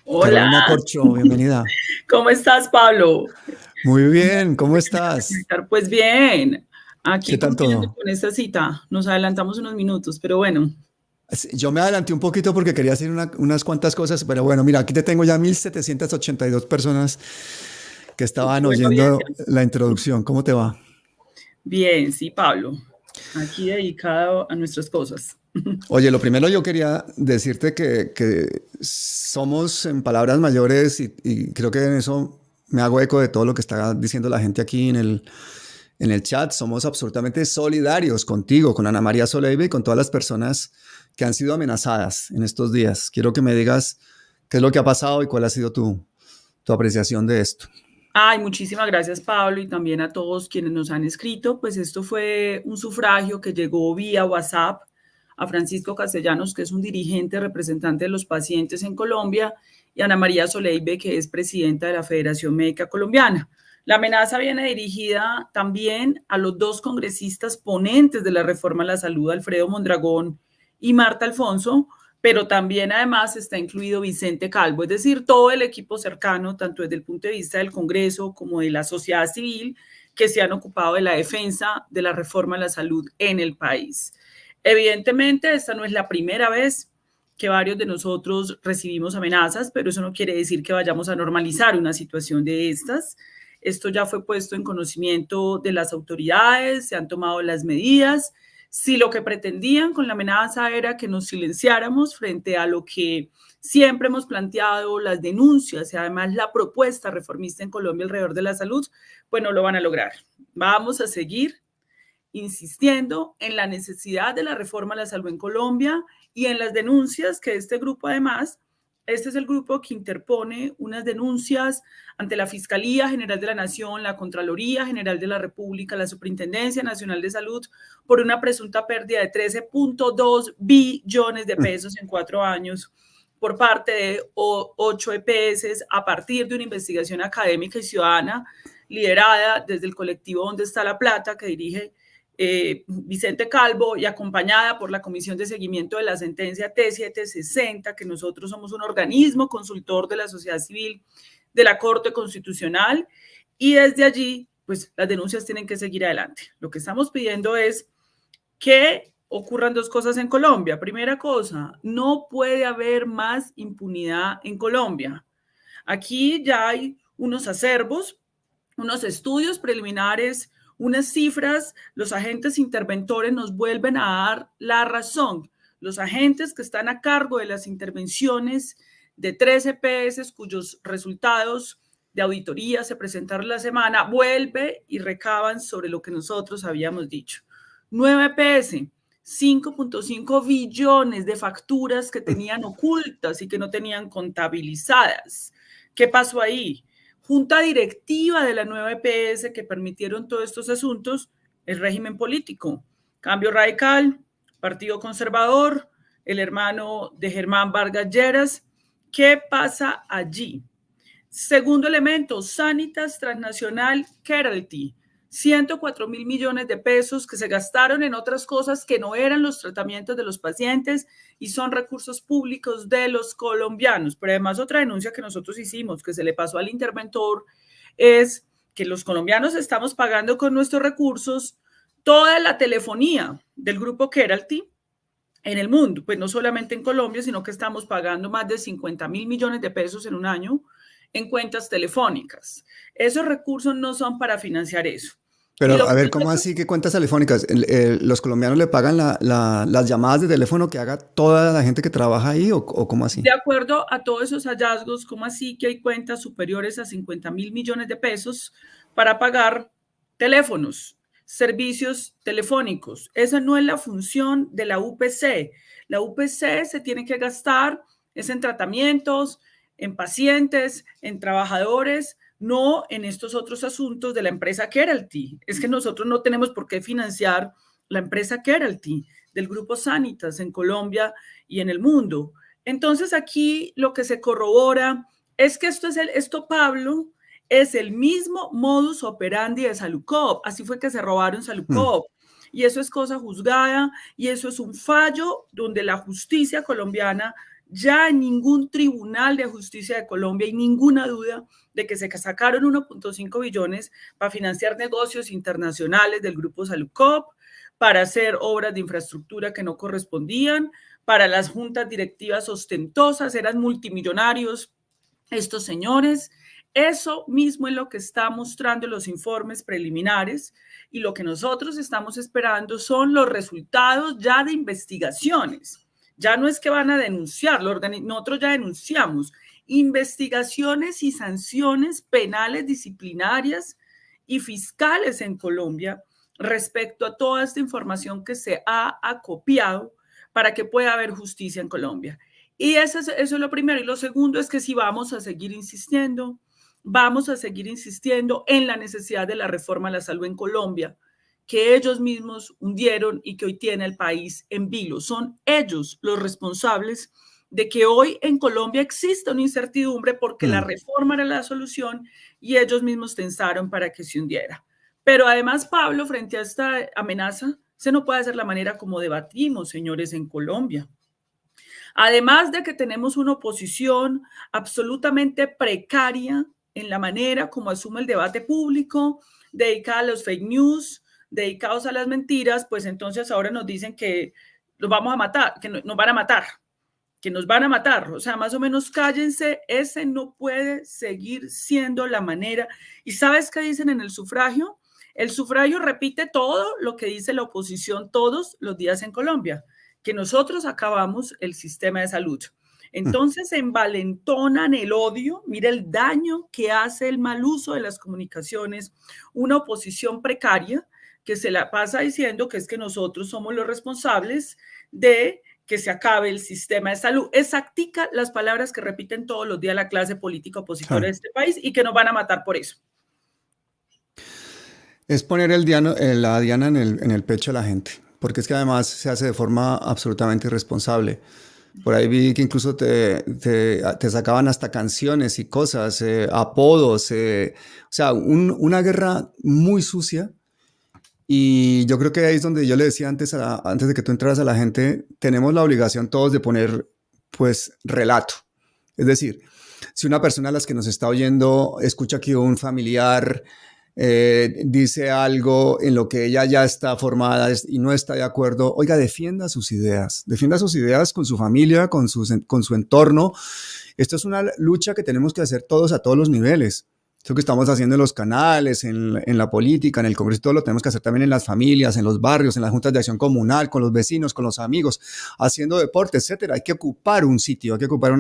Hola, Carolina Corcho, bienvenida. ¿cómo estás, Pablo? Muy bien, ¿cómo estás? Pues bien, ¿Qué aquí tal cumpliendo todo? con esta cita. Nos adelantamos unos minutos, pero bueno. Sí, yo me adelanté un poquito porque quería decir unas cuantas cosas, pero bueno, mira, aquí te tengo ya 1782 personas que estaban Buena audiencia. oyendo la introducción. ¿Cómo te va? Bien, sí, Pablo. Aquí dedicado a nuestras cosas. Oye, lo primero yo quería decirte que somos en palabras mayores y creo que en eso me hago eco de todo lo que está diciendo la gente aquí en el chat. Somos absolutamente solidarios contigo, con Ana María Soleiva y con todas las personas que han sido amenazadas en estos días. Quiero que me digas qué es lo que ha pasado y cuál ha sido tu apreciación de esto. Ay, muchísimas gracias, Pablo, y también a todos quienes nos han escrito. Pues esto fue un sufragio que llegó vía WhatsApp a Francisco Castellanos, que es un dirigente representante de los pacientes en Colombia, y Ana María Soleibe, que es presidenta de la Federación Médica Colombiana. La amenaza viene dirigida también a los dos congresistas ponentes de la reforma a la salud, Alfredo Mondragón y Marta Alfonso, pero también además está incluido Vicente Calvo, es decir, todo el equipo cercano, tanto desde el punto de vista del Congreso como de la sociedad civil, que se han ocupado de la defensa de la reforma a la salud en el país. Evidentemente, esta no es la primera vez que varios de nosotros recibimos amenazas, pero eso no quiere decir que vayamos a normalizar una situación de estas. Esto ya fue puesto en conocimiento de las autoridades, se han tomado las medidas. Si lo que pretendían con la amenaza era que nos silenciáramos frente a lo que siempre hemos planteado, las denuncias y además la propuesta reformista en Colombia alrededor de la salud, pues no lo van a lograr. Vamos a seguir insistiendo en la necesidad de la reforma a la salud en Colombia y en las denuncias que este grupo además, este es el grupo que interpone unas denuncias ante la Fiscalía General de la Nación, la Contraloría General de la República, la Superintendencia Nacional de Salud, por una presunta pérdida de 13.2 billones de pesos en 4 años por parte de 8 EPS a partir de una investigación académica y ciudadana liderada desde el colectivo Donde está la Plata, que dirige Vicente Calvo y acompañada por la Comisión de Seguimiento de la Sentencia T760, que nosotros somos un organismo consultor de la sociedad civil de la Corte Constitucional, y desde allí, pues las denuncias tienen que seguir adelante. Lo que estamos pidiendo es que ocurran dos cosas en Colombia. Primera cosa, no puede haber más impunidad en Colombia. Aquí ya hay unos acervos, unos estudios preliminares, unas cifras, los agentes interventores nos vuelven a dar la razón. Los agentes que están a cargo de las intervenciones de 13 EPS cuyos resultados de auditoría se presentaron la semana, vuelve y recaban sobre lo que nosotros habíamos dicho. 9 EPS, 5.5 billones de facturas que tenían ocultas y que no tenían contabilizadas. ¿Qué pasó ahí? Junta directiva de la nueva EPS que permitieron todos estos asuntos, el régimen político. Cambio Radical, Partido Conservador, el hermano de Germán Vargas Lleras. ¿Qué pasa allí? Segundo elemento, Sanitas Transnacional Keralty. 104 mil millones de pesos que se gastaron en otras cosas que no eran los tratamientos de los pacientes y son recursos públicos de los colombianos. Pero además otra denuncia que nosotros hicimos, que se le pasó al interventor, es que los colombianos estamos pagando con nuestros recursos toda la telefonía del grupo Keralty en el mundo, pues no solamente en Colombia, sino que estamos pagando más de 50.000 millones de pesos en un año en cuentas telefónicas. Esos recursos no son para financiar eso. Y Pero lo a que ver, ¿cómo así que cuentas telefónicas? ¿Los colombianos le pagan las llamadas de teléfono que haga toda la gente que trabaja ahí o cómo así? de acuerdo a todos esos hallazgos, ¿cómo así que hay cuentas superiores a 50.000 millones de pesos para pagar teléfonos, servicios telefónicos? Esa no es la función de la UPC. La UPC se tiene que gastar es en tratamientos, en pacientes, en trabajadores, no en estos otros asuntos de la empresa Keralty. Es que nosotros no tenemos por qué financiar la empresa Keralty del grupo Sanitas en Colombia y en el mundo. Entonces aquí lo que se corrobora es que esto, Pablo, es el mismo modus operandi de Salucop. Así fue que se robaron Hmm. Salucop. Y eso es cosa juzgada y eso es un fallo donde la justicia colombiana Ya en ningún tribunal de justicia de Colombia hay ninguna duda de que se sacaron 1.5 billones para financiar negocios internacionales del Grupo Saludcop, para hacer obras de infraestructura que no correspondían, para las juntas directivas ostentosas, eran multimillonarios estos señores. Eso mismo es lo que están mostrando los informes preliminares y lo que nosotros estamos esperando son los resultados ya de investigaciones. Ya no es que van a denunciar, nosotros ya denunciamos investigaciones y sanciones penales, disciplinarias y fiscales en Colombia respecto a toda esta información que se ha acopiado para que pueda haber justicia en Colombia. Y eso es lo primero. Y lo segundo es que si vamos a seguir insistiendo en la necesidad de la reforma a la salud en Colombia, que ellos mismos hundieron y que hoy tiene el país en vilo. Son ellos los responsables de que hoy en Colombia exista una incertidumbre porque la reforma era la solución y ellos mismos tensaron para que se hundiera. Pero además, Pablo, frente a esta amenaza, se no puede hacer la manera como debatimos, señores, en Colombia. Además de que tenemos una oposición absolutamente precaria en la manera como asume el debate público, dedicada a los fake news, dedicados a las mentiras, pues entonces ahora nos dicen que los vamos a matar, que nos van a matar, que nos van a matar. O sea, más o menos cállense, ese no puede seguir siendo la manera. ¿Y sabes qué dicen en el sufragio? El sufragio repite todo lo que dice la oposición todos los días en Colombia, que nosotros acabamos el sistema de salud. Entonces envalentonan el odio, mira el daño que hace el mal uso de las comunicaciones, una oposición precaria que se la pasa diciendo que es que nosotros somos los responsables de que se acabe el sistema de salud. Exactica las palabras que repiten todos los días la clase política opositora de este país y que nos van a matar por eso. Es poner la diana en el pecho de la gente, porque es que además se hace de forma absolutamente irresponsable. Por ahí vi que incluso te sacaban hasta canciones y cosas, apodos, o sea, una guerra muy sucia. Y yo creo que ahí es donde yo le decía antes de que tú entraras a la gente, tenemos la obligación todos de poner, pues, relato. Es decir, si una persona a las que nos está oyendo escucha que un familiar dice algo en lo que ella ya está formada y no está de acuerdo, oiga, defienda sus ideas con su familia, con su entorno. Esto es una lucha que tenemos que hacer todos a todos los niveles. Eso que estamos haciendo en los canales, en la política, en el Congreso, todo lo tenemos que hacer también en las familias, en los barrios, en las juntas de acción comunal, con los vecinos, con los amigos, haciendo deporte, etcétera. Hay que ocupar un sitio, hay que ocupar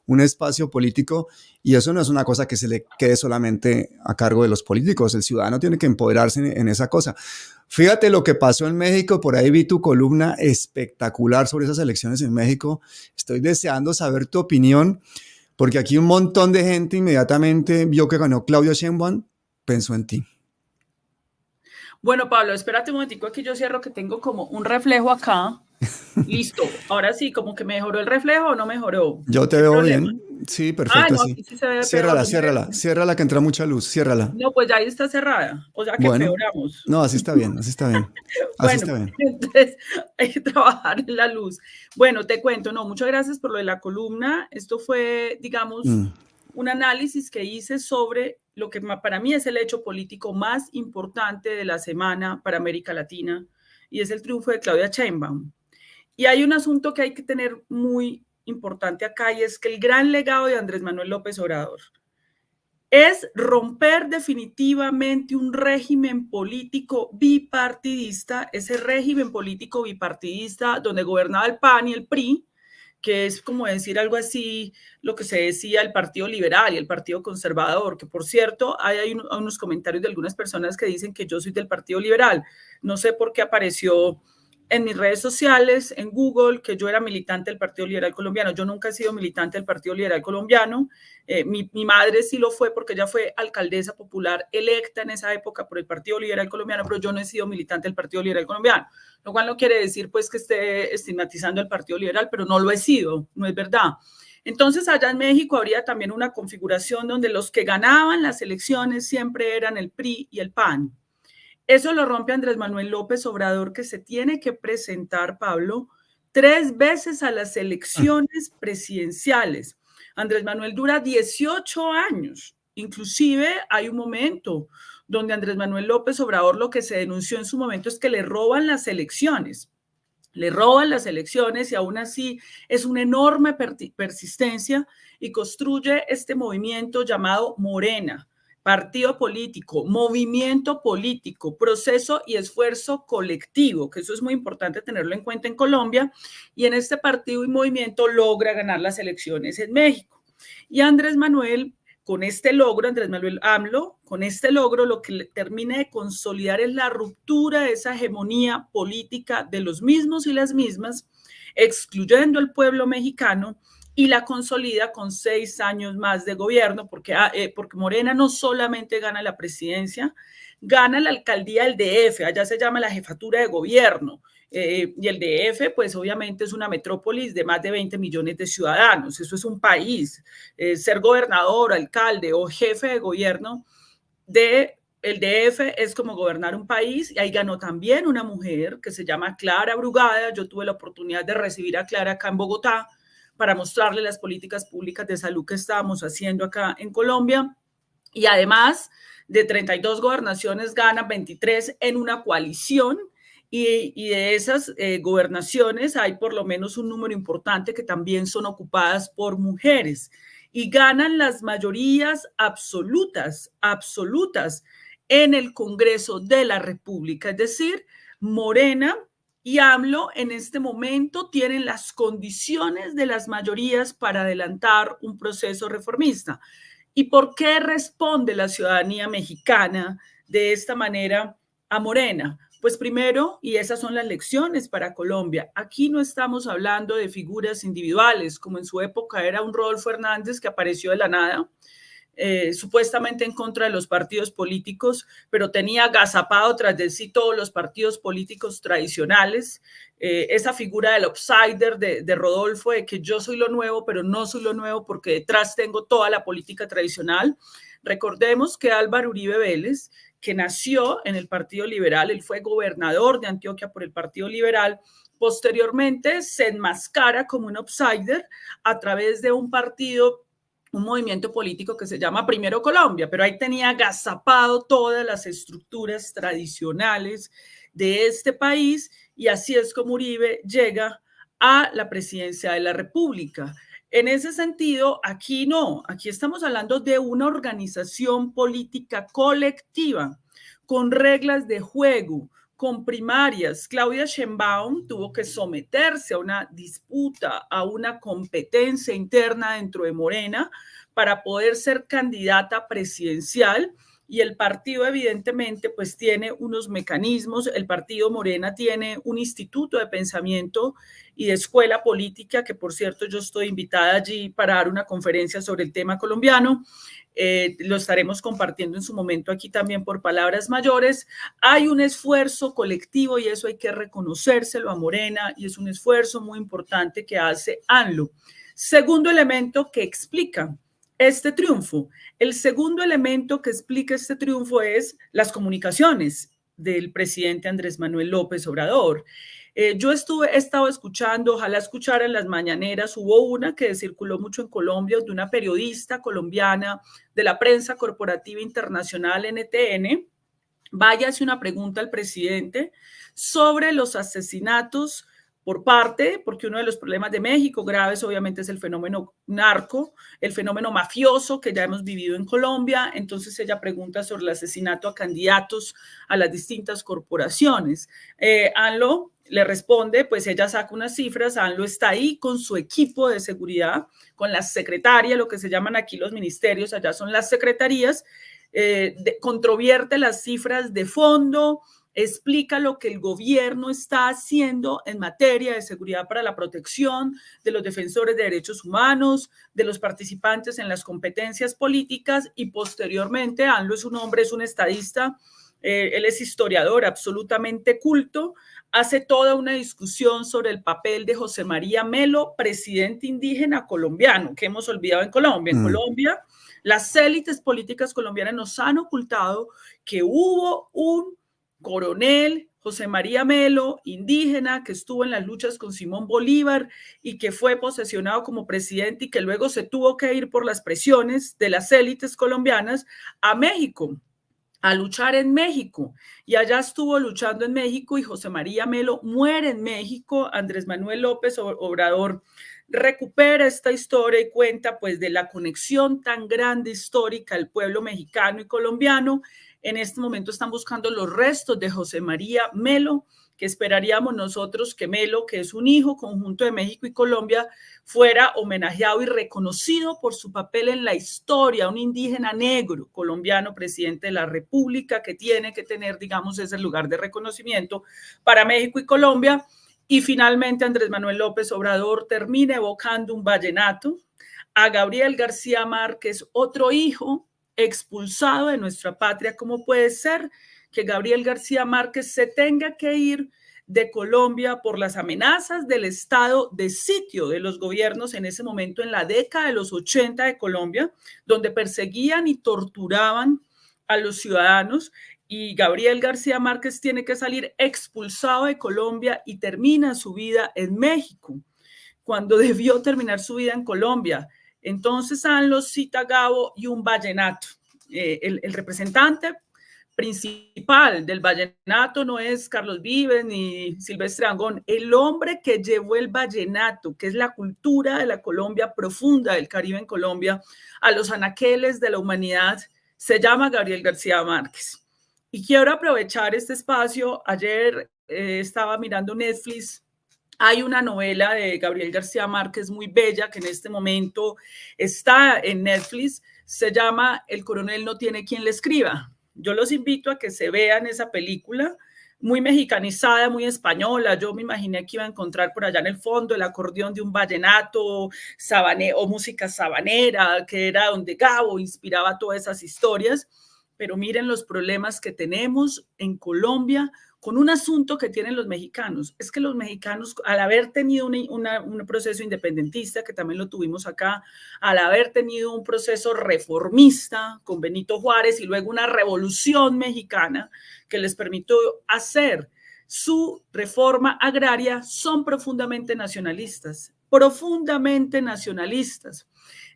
un espacio político y eso no es una cosa que se le quede solamente a cargo de los políticos. El ciudadano tiene que empoderarse en esa cosa. Fíjate lo que pasó en México, por ahí vi tu columna espectacular sobre esas elecciones en México. Estoy deseando saber tu opinión. Porque aquí un montón de gente inmediatamente vio que ganó Claudia Sheinbaum, pensó en ti. Bueno, Pablo, espérate un momentico, aquí yo cierro que tengo como un reflejo acá. Listo, ahora sí, como que mejoró el reflejo o no mejoró. Yo te veo bien, sí, perfecto, no, sí. aquí sí se ve Ciérrala, que entra mucha luz, ciérrala. No, pues ya ahí está cerrada, o sea que bueno, empeoramos. No, así está bien, Entonces hay que trabajar en la luz. Bueno, te cuento, muchas gracias por lo de la columna. Esto fue, digamos, un análisis que hice sobre lo que para mí es el hecho político más importante de la semana para América Latina y es el triunfo de Claudia Sheinbaum. Y hay un asunto que hay que tener muy importante acá y es que el gran legado de Andrés Manuel López Obrador es romper definitivamente un régimen político bipartidista, ese régimen político bipartidista donde gobernaba el PAN y el PRI, que es como decir algo así, lo que se decía el Partido Liberal y el Partido Conservador, que por cierto, hay unos comentarios de algunas personas que dicen que yo soy del Partido Liberal. No sé por qué apareció en mis redes sociales, en Google, que yo era militante del Partido Liberal Colombiano. Yo nunca he sido militante del Partido Liberal Colombiano. Mi madre sí lo fue porque ella fue alcaldesa popular electa en esa época por el Partido Liberal Colombiano, pero yo no he sido militante del Partido Liberal Colombiano. Lo cual no quiere decir pues que esté estigmatizando al Partido Liberal, pero no lo he sido, no es verdad. Entonces allá en México habría también una configuración donde los que ganaban las elecciones siempre eran el PRI y el PAN. Eso lo rompe Andrés Manuel López Obrador, que se tiene que presentar, Pablo, 3 veces a las elecciones presidenciales. Andrés Manuel dura 18 años. Inclusive hay un momento donde Andrés Manuel López Obrador, lo que se denunció en su momento es que le roban las elecciones. Le roban las elecciones y aún así es una enorme persistencia y construye este movimiento llamado Morena, partido político, movimiento político, proceso y esfuerzo colectivo, que eso es muy importante tenerlo en cuenta en Colombia, y en este partido y movimiento logra ganar las elecciones en México. Y Andrés Manuel, con este logro, Andrés Manuel AMLO, con este logro lo que termina de consolidar es la ruptura de esa hegemonía política de los mismos y las mismas, excluyendo al pueblo mexicano, y la consolida con 6 años más de gobierno, porque Morena no solamente gana la presidencia, gana la alcaldía del DF, allá se llama la jefatura de gobierno, y el DF, pues obviamente es una metrópolis de más de 20 millones de ciudadanos, eso es un país. Ser gobernador, alcalde o jefe de gobierno de el DF es como gobernar un país, y ahí ganó también una mujer que se llama Clara Brugada. Yo tuve la oportunidad de recibir a Clara acá en Bogotá para mostrarle las políticas públicas de salud que estábamos haciendo acá en Colombia, y además de 32 gobernaciones gana 23 en una coalición, y de esas gobernaciones hay por lo menos un número importante que también son ocupadas por mujeres, y ganan las mayorías absolutas en el Congreso de la República. Es decir, Morena y AMLO en este momento tienen las condiciones de las mayorías para adelantar un proceso reformista. ¿Y por qué responde la ciudadanía mexicana de esta manera a Morena? Pues primero, y esas son las lecciones para Colombia, aquí no estamos hablando de figuras individuales, como en su época era un Rodolfo Hernández que apareció de la nada, supuestamente en contra de los partidos políticos, pero tenía agazapado tras de sí todos los partidos políticos tradicionales. Esa figura del outsider de Rodolfo, de que yo soy lo nuevo, pero no soy lo nuevo porque detrás tengo toda la política tradicional. Recordemos que Álvaro Uribe Vélez, que nació en el Partido Liberal, él fue gobernador de Antioquia por el Partido Liberal, posteriormente se enmascara como un outsider a través de un partido, un movimiento político que se llama Primero Colombia, pero ahí tenía agazapado todas las estructuras tradicionales de este país, y así es como Uribe llega a la presidencia de la República. En ese sentido, aquí no, aquí estamos hablando de una organización política colectiva, con reglas de juego, con primarias. Claudia Sheinbaum tuvo que someterse a una disputa, a una competencia interna dentro de Morena para poder ser candidata presidencial, y el partido evidentemente pues tiene unos mecanismos. El partido Morena tiene un instituto de pensamiento y de escuela política, que por cierto yo estoy invitada allí para dar una conferencia sobre el tema colombiano. Lo estaremos compartiendo en su momento aquí también por Palabras Mayores. Hay un esfuerzo colectivo y eso hay que reconocérselo a Morena, y es un esfuerzo muy importante que hace AMLO. Segundo elemento que explica este triunfo. El segundo elemento que explica este triunfo es las comunicaciones del presidente Andrés Manuel López Obrador. Yo he estado escuchando, ojalá escuchara en las mañaneras, hubo una que circuló mucho en Colombia de una periodista colombiana de la prensa corporativa internacional NTN. Vaya, hace una pregunta al presidente sobre los asesinatos porque uno de los problemas de México graves obviamente es el fenómeno narco, el fenómeno mafioso que ya hemos vivido en Colombia. Entonces ella pregunta sobre el asesinato a candidatos a las distintas corporaciones. AMLO le responde, pues ella saca unas cifras, AMLO está ahí con su equipo de seguridad, con las secretarias, lo que se llaman aquí los ministerios, allá son las secretarías, controvierte las cifras de fondo, explica lo que el gobierno está haciendo en materia de seguridad para la protección de los defensores de derechos humanos, de los participantes en las competencias políticas, y posteriormente, AMLO es un hombre, es un estadista, él es historiador absolutamente culto, hace toda una discusión sobre el papel de José María Melo, presidente indígena colombiano, que hemos olvidado en Colombia. En Colombia, las élites políticas colombianas nos han ocultado que hubo un coronel José María Melo, indígena, que estuvo en las luchas con Simón Bolívar y que fue posesionado como presidente y que luego se tuvo que ir por las presiones de las élites colombianas a México, a luchar en México. Y allá estuvo luchando en México y José María Melo muere en México. Andrés Manuel López Obrador recupera esta historia y cuenta pues de la conexión tan grande histórica del pueblo mexicano y colombiano. En este momento están buscando los restos de José María Melo, que esperaríamos nosotros que Melo, que es un hijo conjunto de México y Colombia, fuera homenajeado y reconocido por su papel en la historia, un indígena negro colombiano, presidente de la República, que tiene que tener, digamos, ese lugar de reconocimiento para México y Colombia. Y finalmente Andrés Manuel López Obrador termina evocando un vallenato a Gabriel García Márquez, otro hijo expulsado de nuestra patria. ¿Cómo puede ser que Gabriel García Márquez se tenga que ir de Colombia por las amenazas del estado de sitio de los gobiernos en ese momento, en la década de los 80 de Colombia, donde perseguían y torturaban a los ciudadanos? Y Gabriel García Márquez tiene que salir expulsado de Colombia y termina su vida en México, cuando debió terminar su vida en Colombia. Entonces Anlos cita Gabo y un vallenato. El representante principal del vallenato no es Carlos Vives ni Silvestre Dangond. El hombre que llevó el vallenato, que es la cultura de la Colombia profunda, del Caribe en Colombia, a los anaqueles de la humanidad, se llama Gabriel García Márquez. Y quiero aprovechar este espacio. Ayer estaba mirando Netflix. Hay una novela de Gabriel García Márquez muy bella que en este momento está en Netflix. Se llama El coronel no tiene quien le escriba. Yo los invito a que se vean esa película, muy mexicanizada, muy española. Yo me imaginé que iba a encontrar por allá en el fondo el acordeón de un vallenato o música sabanera, que era donde Gabo inspiraba todas esas historias. Pero miren los problemas que tenemos en Colombia con un asunto que tienen los mexicanos. Es que los mexicanos, al haber tenido un proceso independentista, que también lo tuvimos acá, al haber tenido un proceso reformista con Benito Juárez y luego una revolución mexicana que les permitió hacer su reforma agraria, son profundamente nacionalistas, profundamente nacionalistas.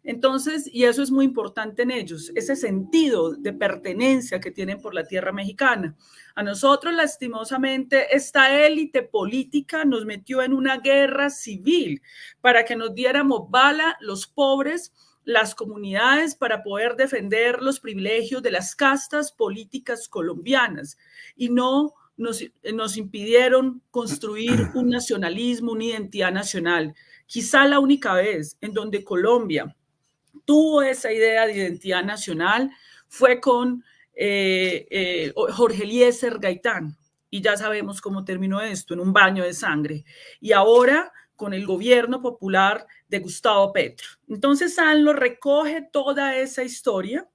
Entonces, y eso es muy importante en ellos, ese sentido de pertenencia que tienen por la tierra mexicana. A nosotros, lastimosamente, esta élite política nos metió en una guerra civil para que nos diéramos bala los pobres, las comunidades, para poder defender los privilegios de las castas políticas colombianas, y no nos impidieron construir un nacionalismo, una identidad nacional. Quizá la única vez en donde Colombia tuvo esa idea de identidad nacional fue con Jorge Eliezer Gaitán, y ya sabemos cómo terminó esto, en un baño de sangre. Y ahora con el gobierno popular de Gustavo Petro. Entonces Sanlo recoge toda esa historia,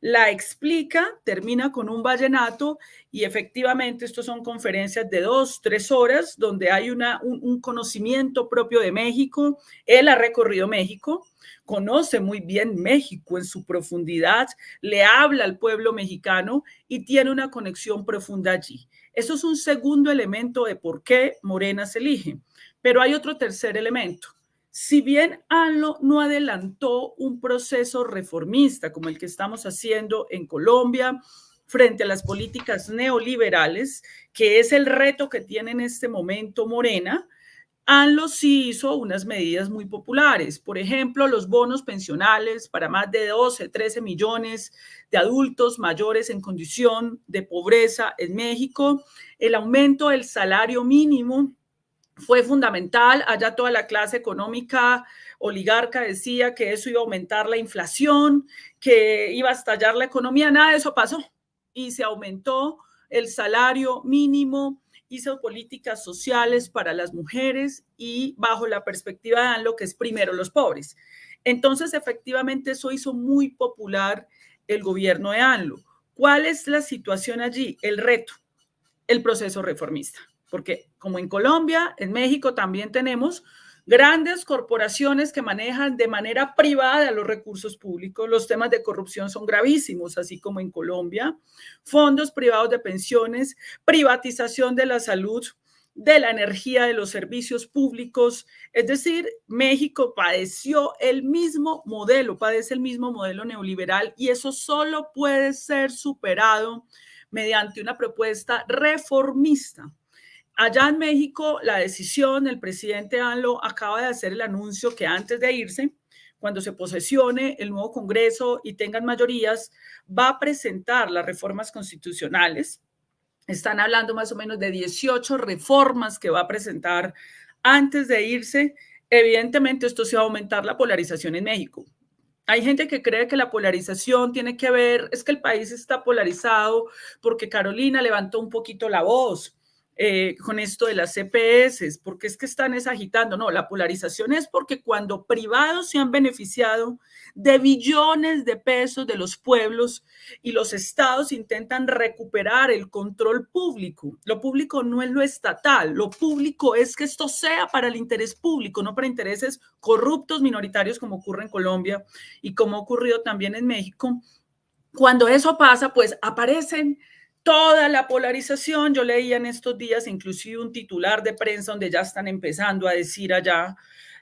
la explica, termina con un vallenato, y efectivamente estos son conferencias de 2-3 horas donde hay un conocimiento propio de México. Él ha recorrido México, conoce muy bien México en su profundidad, le habla al pueblo mexicano y tiene una conexión profunda allí. Eso es un segundo elemento de por qué Morena se elige. Pero hay otro tercer elemento. Si bien ANLO no adelantó un proceso reformista como el que estamos haciendo en Colombia frente a las políticas neoliberales, que es el reto que tiene en este momento Morena, ANLO sí hizo unas medidas muy populares. Por ejemplo, los bonos pensionales para más de 12, 13 millones de adultos mayores en condición de pobreza en México, el aumento del salario mínimo fue fundamental. Allá toda la clase económica oligarca decía que eso iba a aumentar la inflación, que iba a estallar la economía. Nada de eso pasó y se aumentó el salario mínimo, hizo políticas sociales para las mujeres y bajo la perspectiva de ANLO, que es primero los pobres. Entonces, efectivamente, eso hizo muy popular el gobierno de ANLO. ¿Cuál es la situación allí? El reto, el proceso reformista. Porque como en Colombia, en México también tenemos Grandes corporaciones que manejan de manera privada los recursos públicos. Los temas de corrupción son gravísimos, así como en Colombia. Fondos privados de pensiones, privatización de la salud, de la energía, de los servicios públicos. Es decir, México padece el mismo modelo neoliberal, y eso solo puede ser superado mediante una propuesta reformista. Allá en México, la decisión, el presidente AMLO acaba de hacer el anuncio que antes de irse, cuando se posesione el nuevo Congreso y tengan mayorías, va a presentar las reformas constitucionales. Están hablando más o menos de 18 reformas que va a presentar antes de irse. Evidentemente, esto se va a aumentar la polarización en México. Hay gente que cree que la polarización tiene que ver, es que el país está polarizado porque Carolina levantó un poquito la voz con esto de las CPS, porque es que están agitando. No, la polarización es porque cuando privados se han beneficiado de billones de pesos de los pueblos y los estados intentan recuperar el control público. Lo público no es lo estatal, lo público es que esto sea para el interés público, no para intereses corruptos minoritarios como ocurre en Colombia y como ha ocurrido también en México. Cuando eso pasa, pues aparecen toda la polarización. Yo leía en estos días inclusive un titular de prensa donde ya están empezando a decir allá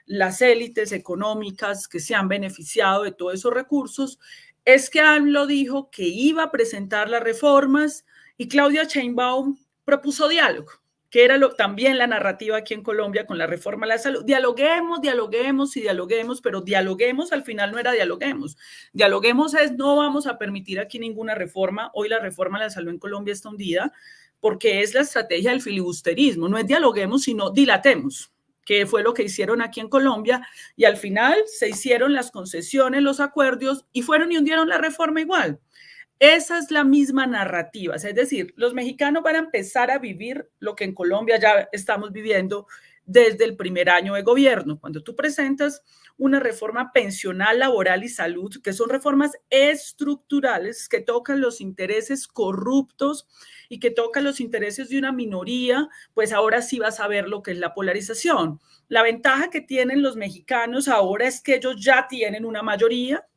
las élites económicas que se han beneficiado de todos esos recursos, es que AMLO dijo que iba a presentar las reformas y Claudia Sheinbaum propuso diálogo, que era también la narrativa aquí en Colombia con la reforma a la salud. Dialoguemos, dialoguemos y dialoguemos, pero dialoguemos al final no era dialoguemos. Dialoguemos es no vamos a permitir aquí ninguna reforma. Hoy la reforma a la salud en Colombia está hundida porque es la estrategia del filibusterismo. No es dialoguemos, sino dilatemos, que fue lo que hicieron aquí en Colombia, y al final se hicieron las concesiones, los acuerdos, y fueron y hundieron la reforma igual. Esa es la misma narrativa, es decir, los mexicanos van a empezar a vivir lo que en Colombia ya estamos viviendo desde el primer año de gobierno. Cuando tú presentas una reforma pensional, laboral y salud, que son reformas estructurales que tocan los intereses corruptos y que tocan los intereses de una minoría, pues ahora sí vas a ver lo que es la polarización. La ventaja que tienen los mexicanos ahora es que ellos ya tienen una mayoría,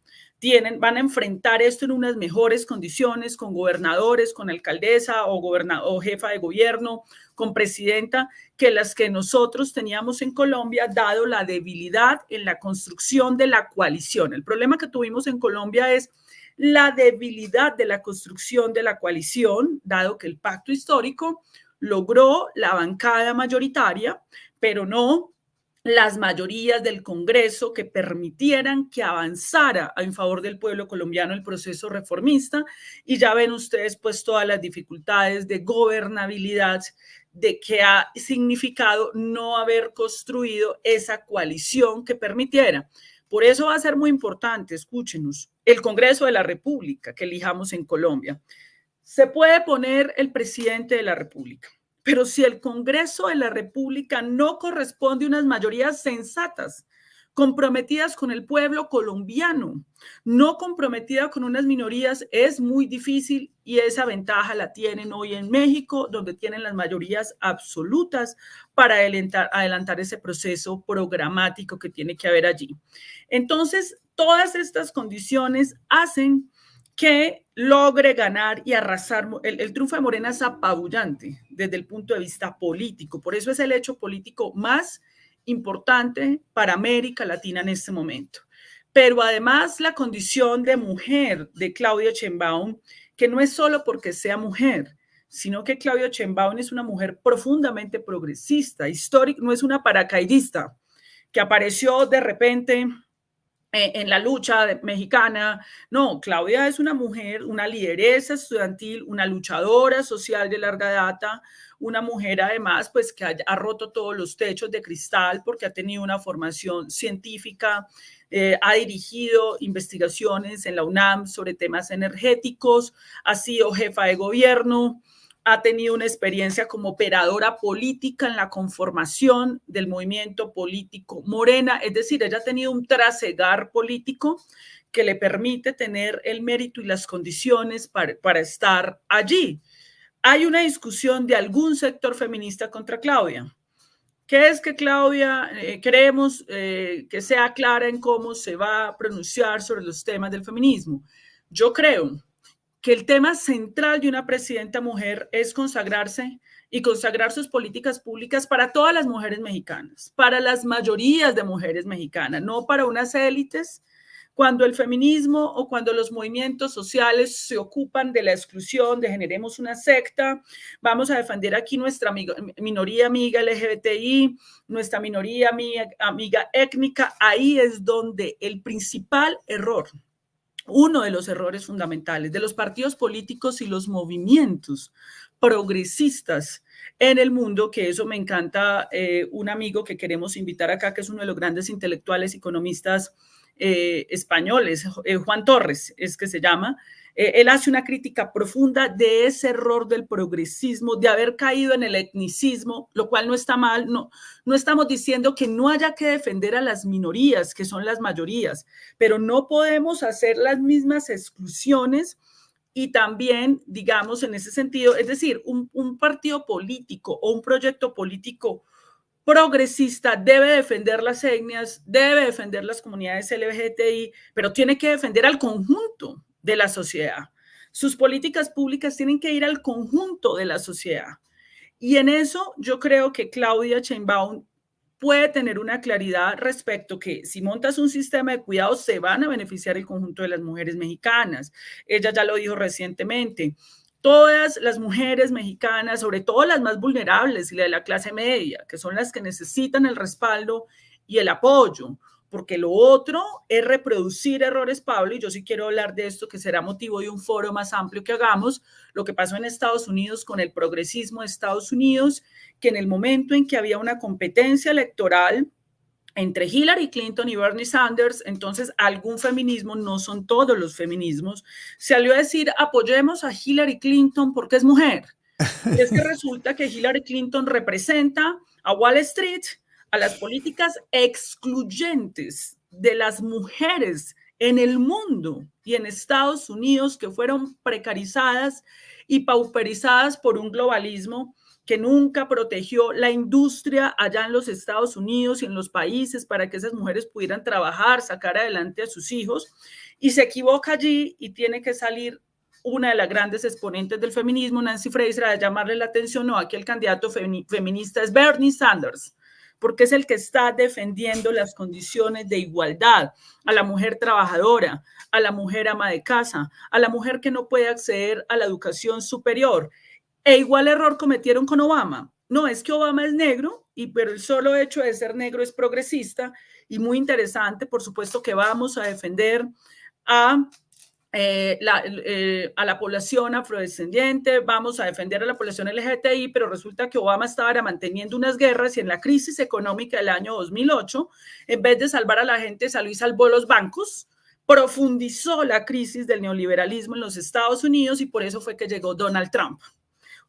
van a enfrentar esto en unas mejores condiciones, con gobernadores, con alcaldesa o jefa de gobierno, con presidenta, que las que nosotros teníamos en Colombia, dado la debilidad en la construcción de la coalición. El problema que tuvimos en Colombia es la debilidad de la construcción de la coalición, dado que el pacto histórico logró la bancada mayoritaria, pero no las mayorías del Congreso que permitieran que avanzara en favor del pueblo colombiano el proceso reformista. Y ya ven ustedes pues todas las dificultades de gobernabilidad de que ha significado no haber construido esa coalición que permitiera. Por eso va a ser muy importante, escúchenos, el Congreso de la República que elijamos en Colombia. Se puede poner el presidente de la República, pero si el Congreso de la República no corresponde a unas mayorías sensatas, comprometidas con el pueblo colombiano, no comprometida con unas minorías, es muy difícil, y esa ventaja la tienen hoy en México, donde tienen las mayorías absolutas para adelantar ese proceso programático que tiene que haber allí. Entonces, todas estas condiciones hacen que logre ganar y arrasar. El triunfo de Morena es apabullante desde el punto de vista político. Por eso es el hecho político más importante para América Latina en este momento. Pero además la condición de mujer de Claudia Sheinbaum, que no es solo porque sea mujer, sino que Claudia Sheinbaum es una mujer profundamente progresista, histórica, no es una paracaidista que apareció de repente en la lucha mexicana. No, Claudia es una mujer, una lideresa estudiantil, una luchadora social de larga data, una mujer además pues que ha roto todos los techos de cristal porque ha tenido una formación científica, ha dirigido investigaciones en la UNAM sobre temas energéticos, ha sido jefa de gobierno, ha tenido una experiencia como operadora política en la conformación del movimiento político Morena, es decir, ella ha tenido un trasegar político que le permite tener el mérito y las condiciones para estar allí. Hay una discusión de algún sector feminista contra Claudia, ¿Qué es que Claudia queremos que sea clara en cómo se va a pronunciar sobre los temas del feminismo? Yo creo que el tema central de una presidenta mujer es consagrarse y consagrar sus políticas públicas para todas las mujeres mexicanas, para las mayorías de mujeres mexicanas, no para unas élites. Cuando el feminismo o cuando los movimientos sociales se ocupan de la exclusión, de generemos una secta, vamos a defender aquí nuestra minoría amiga LGBTI, nuestra minoría amiga étnica, ahí es donde el principal error, uno de los errores fundamentales de los partidos políticos y los movimientos progresistas en el mundo, que eso me encanta, un amigo que queremos invitar acá, que es uno de los grandes intelectuales, economistas españoles, Juan Torres es que se llama, él hace una crítica profunda de ese error del progresismo, de haber caído en el etnicismo, lo cual no está mal, no estamos diciendo que no haya que defender a las minorías, que son las mayorías, pero no podemos hacer las mismas exclusiones y también, digamos, en ese sentido, es decir, un partido político o un proyecto político progresista debe defender las etnias, debe defender las comunidades LGBTI, pero tiene que defender al conjunto de la sociedad. Sus políticas públicas tienen que ir al conjunto de la sociedad. Y en eso yo creo que Claudia Sheinbaum puede tener una claridad respecto que si montas un sistema de cuidados se van a beneficiar el conjunto de las mujeres mexicanas. Ella ya lo dijo recientemente. Todas las mujeres mexicanas, sobre todo las más vulnerables y la de la clase media, que son las que necesitan el respaldo y el apoyo, porque lo otro es reproducir errores, Pablo, y yo sí quiero hablar de esto, que será motivo de un foro más amplio que hagamos, lo que pasó en Estados Unidos con el progresismo de Estados Unidos, que en el momento en que había una competencia electoral entre Hillary Clinton y Bernie Sanders, entonces algún feminismo, no son todos los feminismos, salió a decir apoyemos a Hillary Clinton porque es mujer. Y es que resulta que Hillary Clinton representa a Wall Street, a las políticas excluyentes de las mujeres en el mundo y en Estados Unidos que fueron precarizadas y pauperizadas por un globalismo que nunca protegió la industria allá en los Estados Unidos y en los países para que esas mujeres pudieran trabajar, sacar adelante a sus hijos, y se equivoca allí y tiene que salir una de las grandes exponentes del feminismo, Nancy Fraser, a llamarle la atención, no, aquí el candidato feminista es Bernie Sanders, porque es el que está defendiendo las condiciones de igualdad a la mujer trabajadora, a la mujer ama de casa, a la mujer que no puede acceder a la educación superior. E igual error cometieron con Obama. No, es que Obama es negro, pero el solo hecho de ser negro es progresista y muy interesante. Por supuesto que vamos a defender a la población afrodescendiente, vamos a defender a la población LGBTI, pero resulta que Obama estaba manteniendo unas guerras y en la crisis económica del año 2008, en vez de salvar a la gente, salió y salvó los bancos, profundizó la crisis del neoliberalismo en los Estados Unidos y por eso fue que llegó Donald Trump.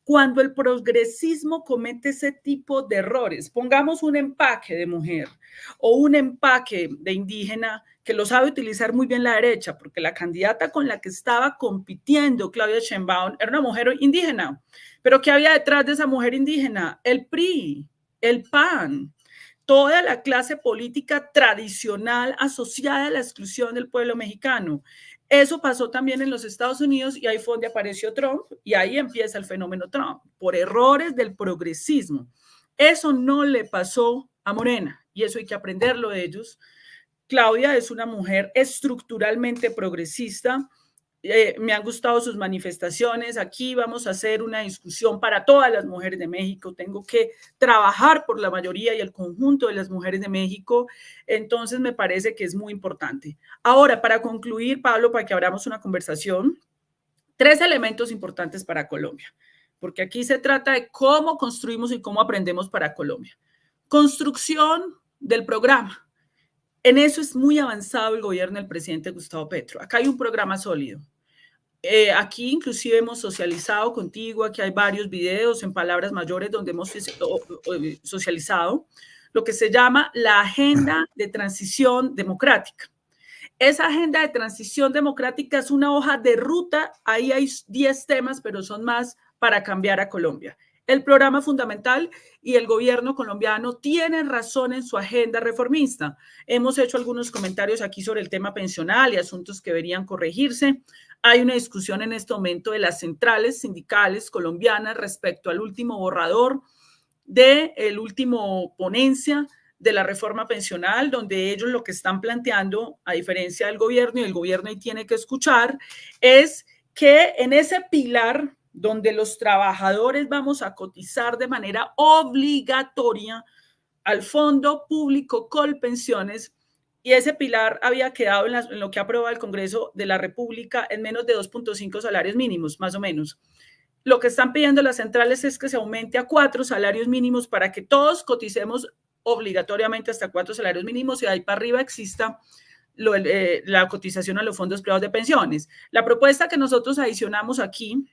Cuando el progresismo comete ese tipo de errores, pongamos un empaque de mujer o un empaque de indígena que lo sabe utilizar muy bien la derecha, porque la candidata con la que estaba compitiendo Claudia Sheinbaum era una mujer indígena. Pero ¿qué había detrás de esa mujer indígena? El PRI, el PAN, toda la clase política tradicional asociada a la exclusión del pueblo mexicano. Eso pasó también en los Estados Unidos y ahí fue donde apareció Trump y ahí empieza el fenómeno Trump, por errores del progresismo. Eso no le pasó a Morena y eso hay que aprenderlo de ellos. Claudia es una mujer estructuralmente progresista. Me han gustado sus manifestaciones. Aquí vamos a hacer una discusión para todas las mujeres de México. Tengo que trabajar por la mayoría y el conjunto de las mujeres de México. Entonces me parece que es muy importante. Ahora, para concluir, Pablo, para que abramos una conversación, 3 elementos importantes para Colombia, porque aquí se trata de cómo construimos y cómo aprendemos para Colombia. Construcción del programa. En eso es muy avanzado el gobierno del presidente Gustavo Petro. Acá hay un programa sólido. Aquí inclusive hemos socializado contigo, aquí hay varios videos en palabras mayores donde hemos socializado lo que se llama la agenda de transición democrática. Esa agenda de transición democrática es una hoja de ruta, ahí hay 10 temas, pero son más para cambiar a Colombia. el programa fundamental y el gobierno colombiano tiene razón en su agenda reformista. Hemos hecho algunos comentarios aquí sobre el tema pensional y asuntos que deberían corregirse. Hay una discusión en este momento de las centrales sindicales colombianas respecto al último borrador del último ponencia de la reforma pensional, donde ellos lo que están planteando, a diferencia del gobierno, y el gobierno ahí tiene que escuchar, es que en ese pilar donde los trabajadores vamos a cotizar de manera obligatoria al Fondo Público Colpensiones, y ese pilar había quedado en lo que ha aprobado el Congreso de la República en menos de 2.5 salarios mínimos, más o menos. Lo que están pidiendo las centrales es que se aumente a 4 salarios mínimos para que todos coticemos obligatoriamente hasta 4 salarios mínimos y de ahí para arriba exista la cotización a los fondos privados de pensiones. La propuesta que nosotros adicionamos aquí,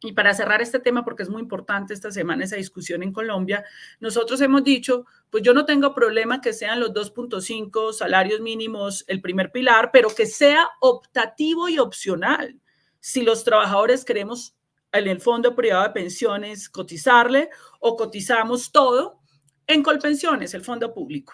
y para cerrar este tema, porque es muy importante esta semana esa discusión en Colombia, nosotros hemos dicho, pues yo no tengo problema que sean los 2.5 salarios mínimos el primer pilar, pero que sea optativo y opcional. Si los trabajadores queremos en el fondo privado de pensiones cotizarle o cotizamos todo en Colpensiones, el fondo público.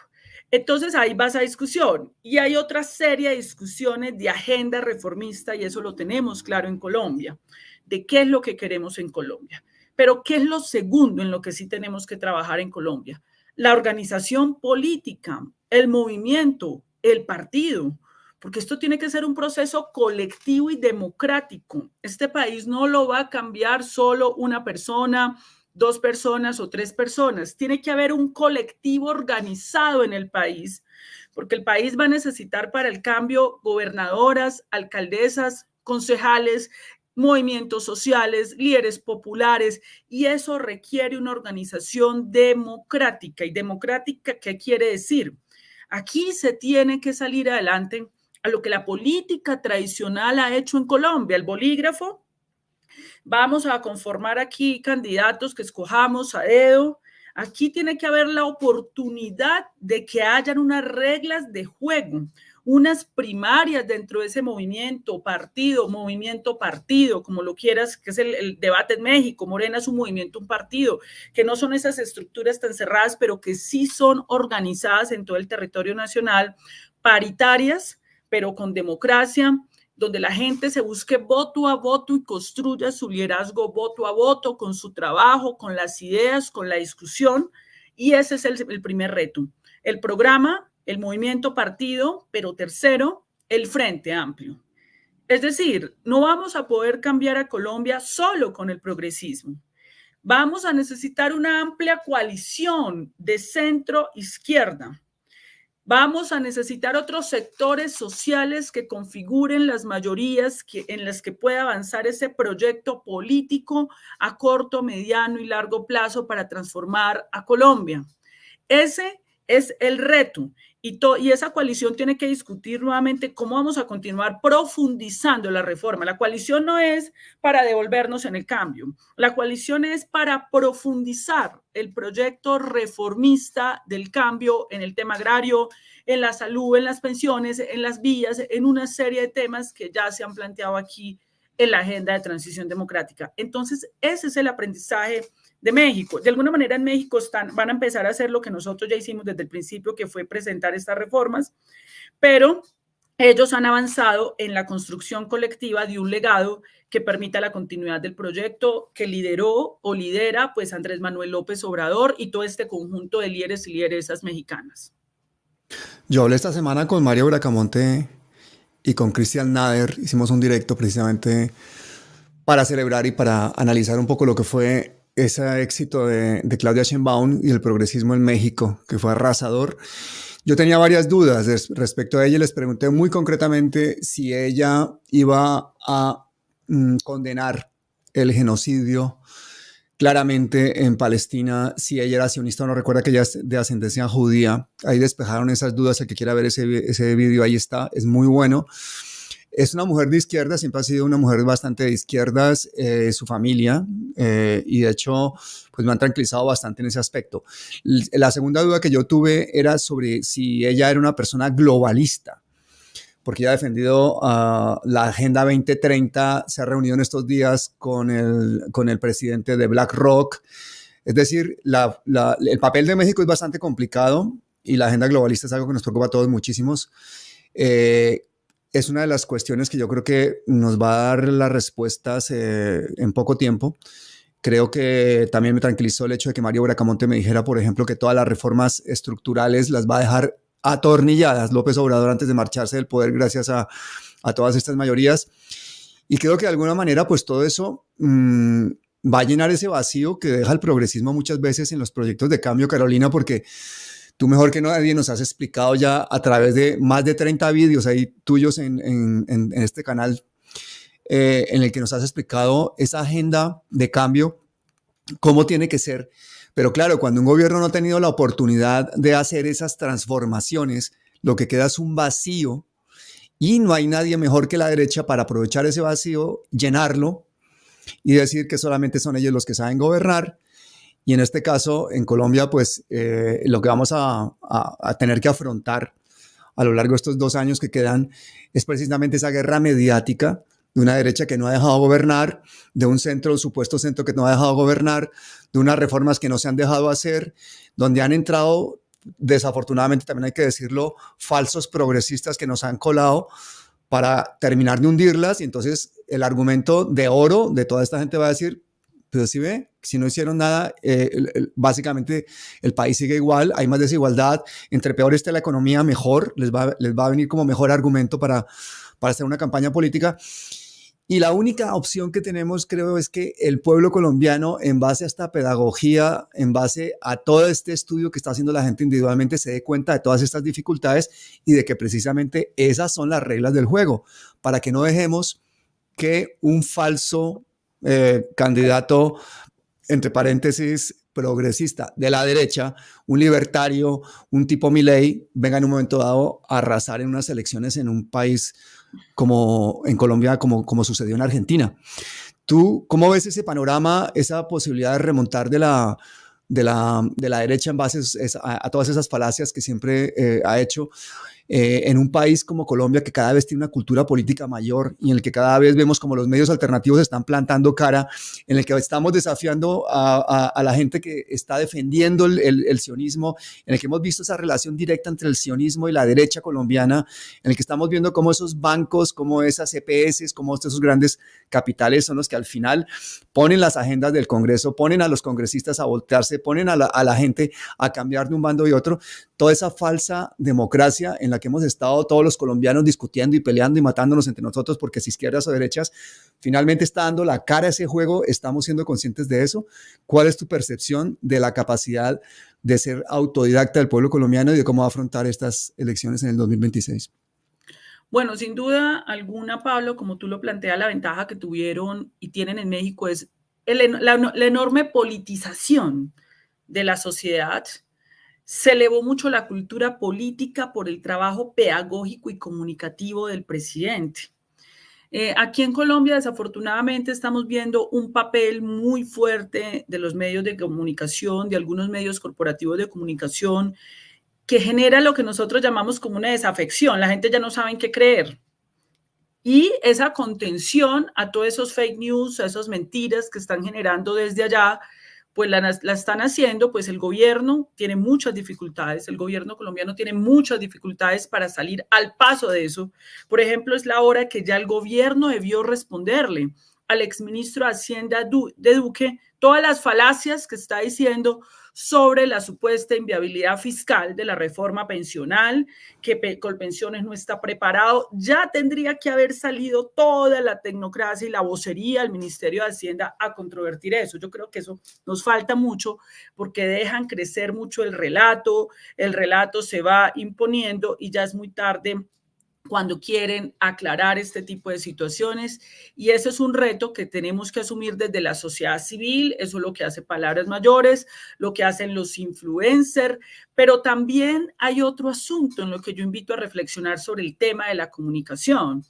Entonces ahí va esa discusión y hay otra serie de discusiones de agenda reformista y eso lo tenemos claro en Colombia, de qué es lo que queremos en Colombia. Pero ¿qué es lo segundo en lo que sí tenemos que trabajar en Colombia? La organización política, el movimiento, el partido, porque esto tiene que ser un proceso colectivo y democrático. Este país no lo va a cambiar solo una persona, 2 personas o 3 personas. Tiene que haber un colectivo organizado en el país, porque el país va a necesitar para el cambio gobernadoras, alcaldesas, concejales, movimientos sociales, líderes populares, y eso requiere una organización democrática. ¿Y democrática qué quiere decir? Aquí se tiene que salir adelante a lo que la política tradicional ha hecho en Colombia, el bolígrafo. Vamos a conformar aquí candidatos que escojamos a dedo. Aquí tiene que haber la oportunidad de que hayan unas reglas de juego, unas primarias dentro de ese movimiento, partido, como lo quieras, que es el debate en México. Morena es un movimiento, un partido, que no son esas estructuras tan cerradas, pero que sí son organizadas en todo el territorio nacional, paritarias, pero con democracia, donde la gente se busque voto a voto y construya su liderazgo voto a voto, con su trabajo, con las ideas, con la discusión. Y ese es el primer reto. El programa, el movimiento partido, pero tercero, el frente amplio. Es decir, no vamos a poder cambiar a Colombia solo con el progresismo. Vamos a necesitar una amplia coalición de centro-izquierda. Vamos a necesitar otros sectores sociales que configuren las mayorías en las que pueda avanzar ese proyecto político a corto, mediano y largo plazo para transformar a Colombia. Ese es el reto y esa coalición tiene que discutir nuevamente cómo vamos a continuar profundizando la reforma. La coalición no es para devolvernos en el cambio, la coalición es para profundizar el proyecto reformista del cambio en el tema agrario, en la salud, en las pensiones, en las vías, en una serie de temas que ya se han planteado aquí en la agenda de transición democrática. Entonces, ese es el aprendizaje de México. De alguna manera en México van a empezar a hacer lo que nosotros ya hicimos desde el principio, que fue presentar estas reformas, pero ellos han avanzado en la construcción colectiva de un legado que permita la continuidad del proyecto que lideró o lidera pues Andrés Manuel López Obrador y todo este conjunto de líderes y lideresas mexicanas. Yo hablé esta semana con Mario Bracamonte y con Cristian Nader, hicimos un directo precisamente para celebrar y para analizar un poco lo que fue ese éxito de Claudia Sheinbaum y el progresismo en México, que fue arrasador. Yo tenía varias dudas respecto a ella y les pregunté muy concretamente si ella iba a condenar el genocidio claramente en Palestina, si ella era sionista o no. Recuerda que ella es de ascendencia judía. Ahí despejaron esas dudas. El que quiera ver ese video, ahí está, es muy bueno. Es una mujer de izquierda, siempre ha sido una mujer bastante de izquierdas, su familia, y de hecho pues me han tranquilizado bastante en ese aspecto. La segunda duda que yo tuve era sobre si ella era una persona globalista, porque ella ha defendido la Agenda 2030, se ha reunido en estos días con el presidente de BlackRock, Es decir, el papel de México es bastante complicado y la agenda globalista es algo que nos preocupa a todos muchísimos. Es una de las cuestiones que yo creo que nos va a dar las respuestas en poco tiempo. Creo que también me tranquilizó el hecho de que Mario Bracamonte me dijera, por ejemplo, que todas las reformas estructurales las va a dejar atornilladas López Obrador antes de marcharse del poder gracias a todas estas mayorías. Y creo que de alguna manera pues todo eso va a llenar ese vacío que deja el progresismo muchas veces en los proyectos de cambio, Carolina, porque tú mejor que nadie nos has explicado ya a través de más de 30 vídeos ahí tuyos en este canal, en el que nos has explicado esa agenda de cambio, cómo tiene que ser. Pero claro, cuando un gobierno no ha tenido la oportunidad de hacer esas transformaciones, lo que queda es un vacío y no hay nadie mejor que la derecha para aprovechar ese vacío, llenarlo y decir que solamente son ellos los que saben gobernar. Y en este caso, en Colombia, pues lo que vamos a tener que afrontar a lo largo de estos 2 años que quedan es precisamente esa guerra mediática de una derecha que no ha dejado gobernar, de un centro, supuesto centro que no ha dejado gobernar, de unas reformas que no se han dejado hacer, donde han entrado, desafortunadamente también hay que decirlo, falsos progresistas que nos han colado para terminar de hundirlas. Y entonces el argumento de oro de toda esta gente va a decir, pero si ve, si no hicieron nada, básicamente el país sigue igual, hay más desigualdad, entre peor esté la economía, mejor, les va a venir como mejor argumento para hacer una campaña política. Y la única opción que tenemos, creo, es que el pueblo colombiano, en base a esta pedagogía, en base a todo este estudio que está haciendo la gente individualmente, se dé cuenta de todas estas dificultades y de que precisamente esas son las reglas del juego, para que no dejemos que un falso candidato, entre paréntesis, progresista de la derecha, un libertario, un tipo Milei, venga en un momento dado a arrasar en unas elecciones en un país como en Colombia, como sucedió en Argentina. ¿Tú cómo ves ese panorama, esa posibilidad de remontar de la derecha en base a todas esas falacias que siempre ha hecho? En un país como Colombia, que cada vez tiene una cultura política mayor y en el que cada vez vemos como los medios alternativos están plantando cara, en el que estamos desafiando a la gente que está defendiendo el sionismo, en el que hemos visto esa relación directa entre el sionismo y la derecha colombiana, en el que estamos viendo cómo esos bancos, cómo esas EPS, cómo esos grandes capitales son los que al final ponen las agendas del Congreso, ponen a los congresistas a voltearse, ponen a la gente a cambiar de un bando y otro. Toda esa falsa democracia en la que hemos estado todos los colombianos discutiendo y peleando y matándonos entre nosotros porque si izquierdas o derechas, finalmente está dando la cara a ese juego. ¿Estamos siendo conscientes de eso? ¿Cuál es tu percepción de la capacidad de ser autodidacta del pueblo colombiano y de cómo va a afrontar estas elecciones en el 2026? Bueno, sin duda alguna, Pablo, como tú lo planteas, la ventaja que tuvieron y tienen en México es la enorme politización de la sociedad. Se elevó mucho la cultura política por el trabajo pedagógico y comunicativo del presidente. Aquí en Colombia, desafortunadamente, estamos viendo un papel muy fuerte de los medios de comunicación, de algunos medios corporativos de comunicación, que genera lo que nosotros llamamos como una desafección. La gente ya no sabe en qué creer. Y esa contención a todos esos fake news, a esas mentiras que están generando desde allá, pues la están haciendo, pues el gobierno tiene muchas dificultades, el gobierno colombiano tiene muchas dificultades para salir al paso de eso. Por ejemplo, es la hora que ya el gobierno debió responderle al exministro de Hacienda de Duque todas las falacias que está diciendo sobre la supuesta inviabilidad fiscal de la reforma pensional, que Colpensiones no está preparado. Ya tendría que haber salido toda la tecnocracia y la vocería del Ministerio de Hacienda a controvertir eso. Yo creo que eso nos falta mucho porque dejan crecer mucho el relato se va imponiendo y ya es muy tarde cuando quieren aclarar este tipo de situaciones, y eso es un reto que tenemos que asumir desde la sociedad civil. Eso es lo que hace Palabras Mayores, lo que hacen los influencers, pero también hay otro asunto en lo que yo invito a reflexionar sobre el tema de la comunicación.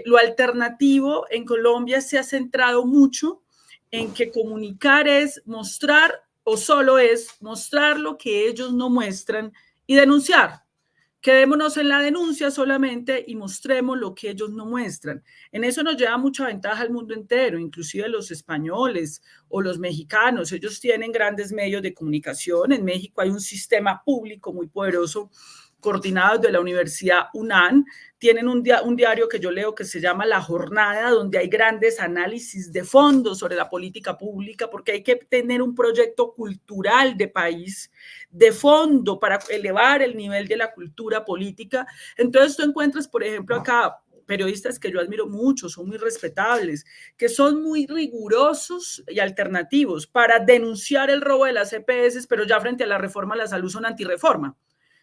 Lo alternativo en Colombia se ha centrado mucho en que comunicar es mostrar o solo es mostrar lo que ellos no muestran y denunciar, Quedémonos en la denuncia solamente y mostremos lo que ellos no muestran. En eso nos lleva mucha ventaja al mundo entero, inclusive los españoles o los mexicanos. Ellos tienen grandes medios de comunicación. En México hay un sistema público muy poderoso coordinado de la Universidad UNAM. Tienen un diario que yo leo que se llama La Jornada, donde hay grandes análisis de fondo sobre la política pública, porque hay que tener un proyecto cultural de país de fondo para elevar el nivel de la cultura política. Entonces tú encuentras, por ejemplo, acá periodistas que yo admiro mucho, son muy respetables, que son muy rigurosos y alternativos para denunciar el robo de las EPS, pero ya frente a la reforma a la salud son antirreforma,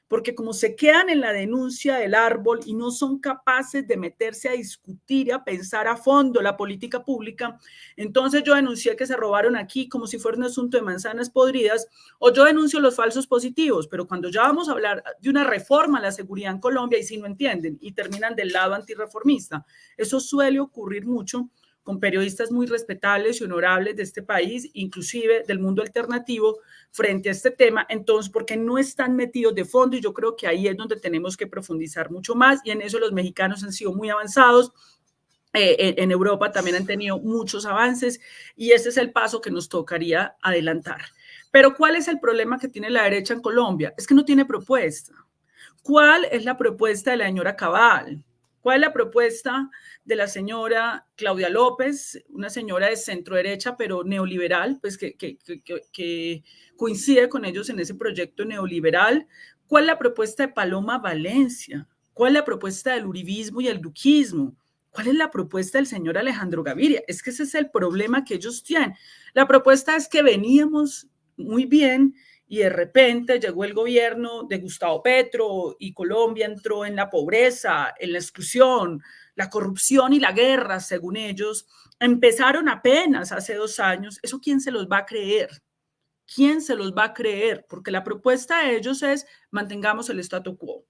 porque como se quedan en la denuncia del árbol y no son capaces de meterse a discutir y a pensar a fondo la política pública, entonces yo denuncié que se robaron aquí como si fuera un asunto de manzanas podridas, o yo denuncio los falsos positivos, pero cuando ya vamos a hablar de una reforma a la seguridad en Colombia, y si no entienden y terminan del lado antirreformista, eso suele ocurrir mucho con periodistas muy respetables y honorables de este país, inclusive del mundo alternativo, frente a este tema, entonces, porque no están metidos de fondo, y yo creo que ahí es donde tenemos que profundizar mucho más, y en eso los mexicanos han sido muy avanzados. En Europa también han tenido muchos avances, y ese es el paso que nos tocaría adelantar. Pero ¿cuál es el problema que tiene la derecha en Colombia? Es que no tiene propuesta. ¿Cuál es la propuesta de la señora Cabal? ¿Cuál es la propuesta de la señora Claudia López, una señora de centro derecha, pero neoliberal, pues que coincide con ellos en ese proyecto neoliberal? ¿Cuál es la propuesta de Paloma Valencia? ¿Cuál es la propuesta del uribismo y el duquismo? ¿Cuál es la propuesta del señor Alejandro Gaviria? Es que ese es el problema que ellos tienen. La propuesta es que veníamos muy bien y de repente llegó el gobierno de Gustavo Petro y Colombia entró en la pobreza, en la exclusión, la corrupción y la guerra, según ellos. Empezaron apenas hace 2 años. ¿Eso quién se los va a creer? ¿Quién se los va a creer? Porque la propuesta de ellos es mantengamos el statu quo.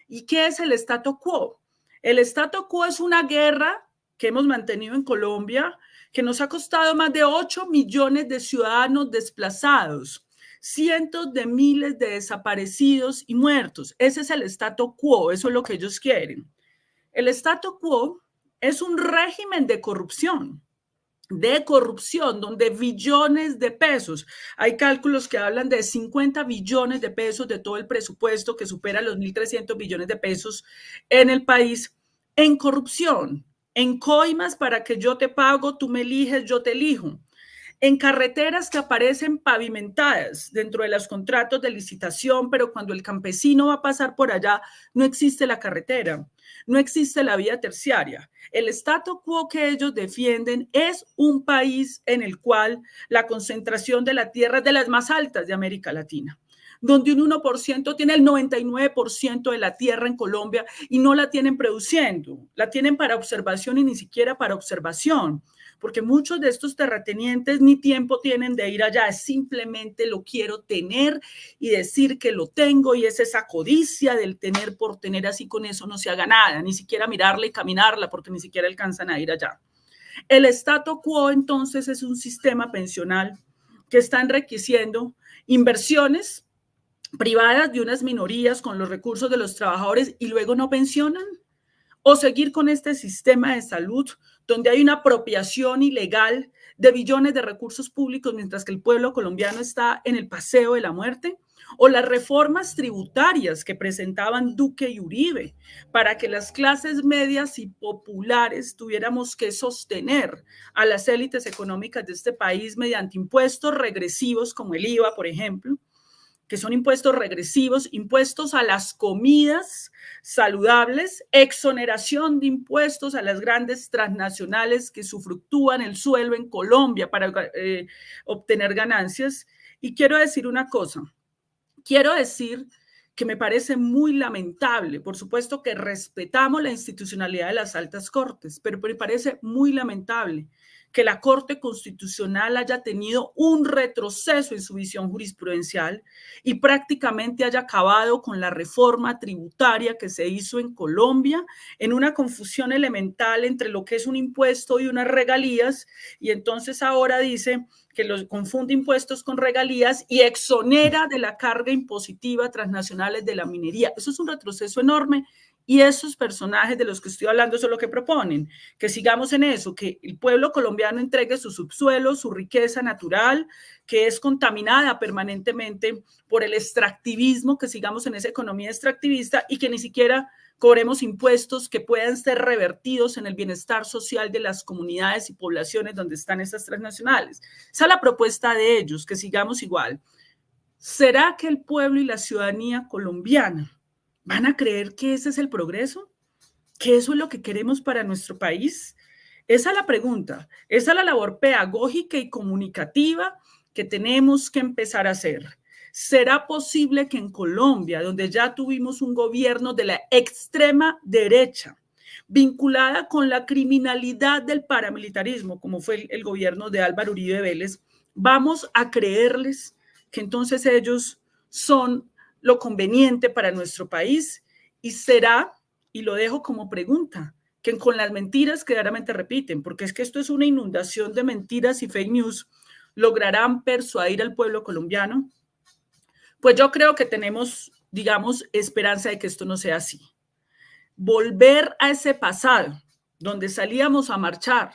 ¿Y qué es el statu quo? El statu quo es una guerra que hemos mantenido en Colombia, que nos ha costado más de 8 millones de ciudadanos desplazados, cientos de miles de desaparecidos y muertos. Ese es el statu quo, eso es lo que ellos quieren. El statu quo es un régimen de corrupción donde billones de pesos, hay cálculos que hablan de 50 billones de pesos de todo el presupuesto que supera los 1.300 billones de pesos en el país, en corrupción, en coimas para que yo te pago, tú me eliges, yo te elijo, en carreteras que aparecen pavimentadas dentro de los contratos de licitación, pero cuando el campesino va a pasar por allá, no existe la carretera, no existe la vía terciaria. El statu quo que ellos defienden es un país en el cual la concentración de la tierra es de las más altas de América Latina, donde un 1% tiene el 99% de la tierra en Colombia y no la tienen produciendo, la tienen para observación y ni siquiera para observación, porque muchos de estos terratenientes ni tiempo tienen de ir allá, simplemente lo quiero tener y decir que lo tengo, y es esa codicia del tener por tener, así con eso no se haga nada, ni siquiera mirarla y caminarla, porque ni siquiera alcanzan a ir allá. El statu quo entonces es un sistema pensional que está enriqueciendo inversiones privadas de unas minorías con los recursos de los trabajadores y luego no pensionan, o seguir con este sistema de salud donde hay una apropiación ilegal de billones de recursos públicos mientras que el pueblo colombiano está en el paseo de la muerte, o las reformas tributarias que presentaban Duque y Uribe para que las clases medias y populares tuviéramos que sostener a las élites económicas de este país mediante impuestos regresivos como el IVA, por ejemplo, que son impuestos regresivos, impuestos a las comidas saludables, exoneración de impuestos a las grandes transnacionales que usufructúan el suelo en Colombia para obtener ganancias. Y quiero decir una cosa, quiero decir que me parece muy lamentable, por supuesto que respetamos la institucionalidad de las altas cortes, pero me parece muy lamentable que la Corte Constitucional haya tenido un retroceso en su visión jurisprudencial y prácticamente haya acabado con la reforma tributaria que se hizo en Colombia en una confusión elemental entre lo que es un impuesto y unas regalías, y entonces ahora dice que los confunde impuestos con regalías y exonera de la carga impositiva transnacionales de la minería. Eso es un retroceso enorme y esos personajes de los que estoy hablando son lo que proponen, que sigamos en eso, que el pueblo colombiano entregue su subsuelo, su riqueza natural, que es contaminada permanentemente por el extractivismo, que sigamos en esa economía extractivista y que ni siquiera cobremos impuestos que puedan ser revertidos en el bienestar social de las comunidades y poblaciones donde están esas transnacionales. Esa es la propuesta de ellos, que sigamos igual. ¿Será que el pueblo y la ciudadanía colombiana van a creer que ese es el progreso? ¿Que eso es lo que queremos para nuestro país? Esa es la pregunta, esa es la labor pedagógica y comunicativa que tenemos que empezar a hacer. ¿Será posible que en Colombia, donde ya tuvimos un gobierno de la extrema derecha, vinculada con la criminalidad del paramilitarismo, como fue el gobierno de Álvaro Uribe Vélez, vamos a creerles que entonces ellos son lo conveniente para nuestro país? Y será, y lo dejo como pregunta, que con las mentiras que claramente repiten, porque es que esto es una inundación de mentiras y fake news, lograrán persuadir al pueblo colombiano. Pues yo creo que tenemos, digamos, esperanza de que esto no sea así. Volver a ese pasado, donde salíamos a marchar,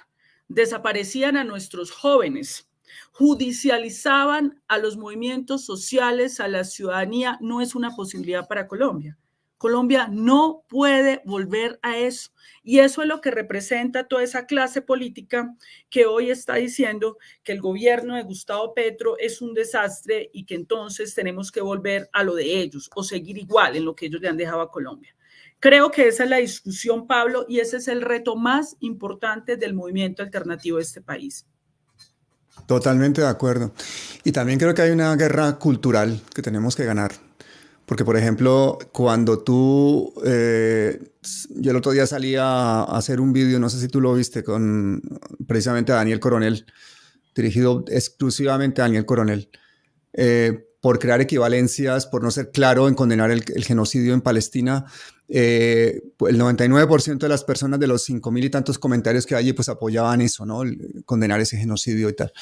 desaparecían a nuestros jóvenes, judicializaban a los movimientos sociales, a la ciudadanía, no es una posibilidad para Colombia. Colombia no puede volver a eso. Y eso es lo que representa toda esa clase política que hoy está diciendo que el gobierno de Gustavo Petro es un desastre y que entonces tenemos que volver a lo de ellos o seguir igual en lo que ellos le han dejado a Colombia. Creo que esa es la discusión, Pablo, y ese es el reto más importante del movimiento alternativo de este país. Totalmente de acuerdo. Y también creo que hay una guerra cultural que tenemos que ganar. Porque, por ejemplo, cuando tú, yo el otro día salí a hacer un vídeo, no sé si tú lo viste, con precisamente a Daniel Coronel, dirigido exclusivamente a Daniel Coronel, por crear equivalencias, por no ser claro en condenar el genocidio en Palestina. El 99% de las personas de los 5,000 y tantos comentarios que hay allí pues apoyaban eso, ¿no? Condenar ese genocidio y tal.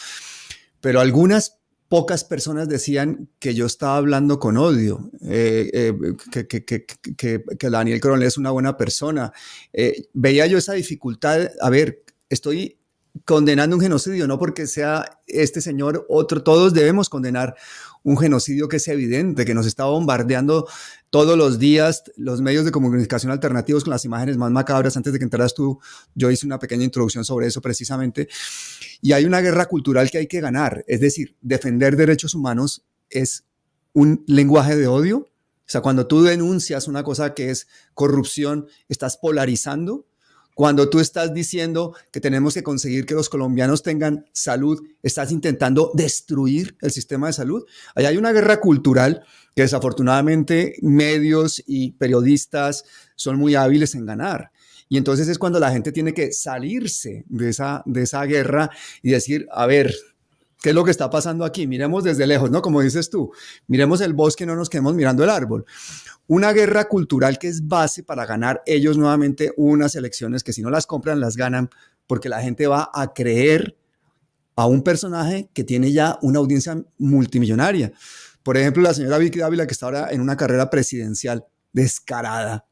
Pero algunas pocas personas decían que yo estaba hablando con odio, que Daniel Coronel es una buena persona. Veía yo esa dificultad. A ver, estoy condenando un genocidio, no porque sea este señor otro, todos debemos condenar un genocidio que es evidente, que nos está bombardeando todos los días los medios de comunicación alternativos con las imágenes más macabras. Antes de que entraras tú, yo hice una pequeña introducción sobre eso precisamente. Y hay una guerra cultural que hay que ganar, es decir, defender derechos humanos es un lenguaje de odio. O sea, cuando tú denuncias una cosa que es corrupción, estás polarizando. Cuando tú estás diciendo que tenemos que conseguir que los colombianos tengan salud, estás intentando destruir el sistema de salud. Ahí hay una guerra cultural que desafortunadamente medios y periodistas son muy hábiles en ganar. Y entonces es cuando la gente tiene que salirse de esa guerra y decir, a ver, ¿qué es lo que está pasando aquí? Miremos desde lejos, ¿no? Como dices tú, miremos el bosque, no nos quedemos mirando el árbol. Una guerra cultural que es base para ganar ellos nuevamente unas elecciones que si no las compran, las ganan, porque la gente va a creer a un personaje que tiene ya una audiencia multimillonaria. Por ejemplo, la señora Vicky Dávila, que está ahora en una carrera presidencial descarada,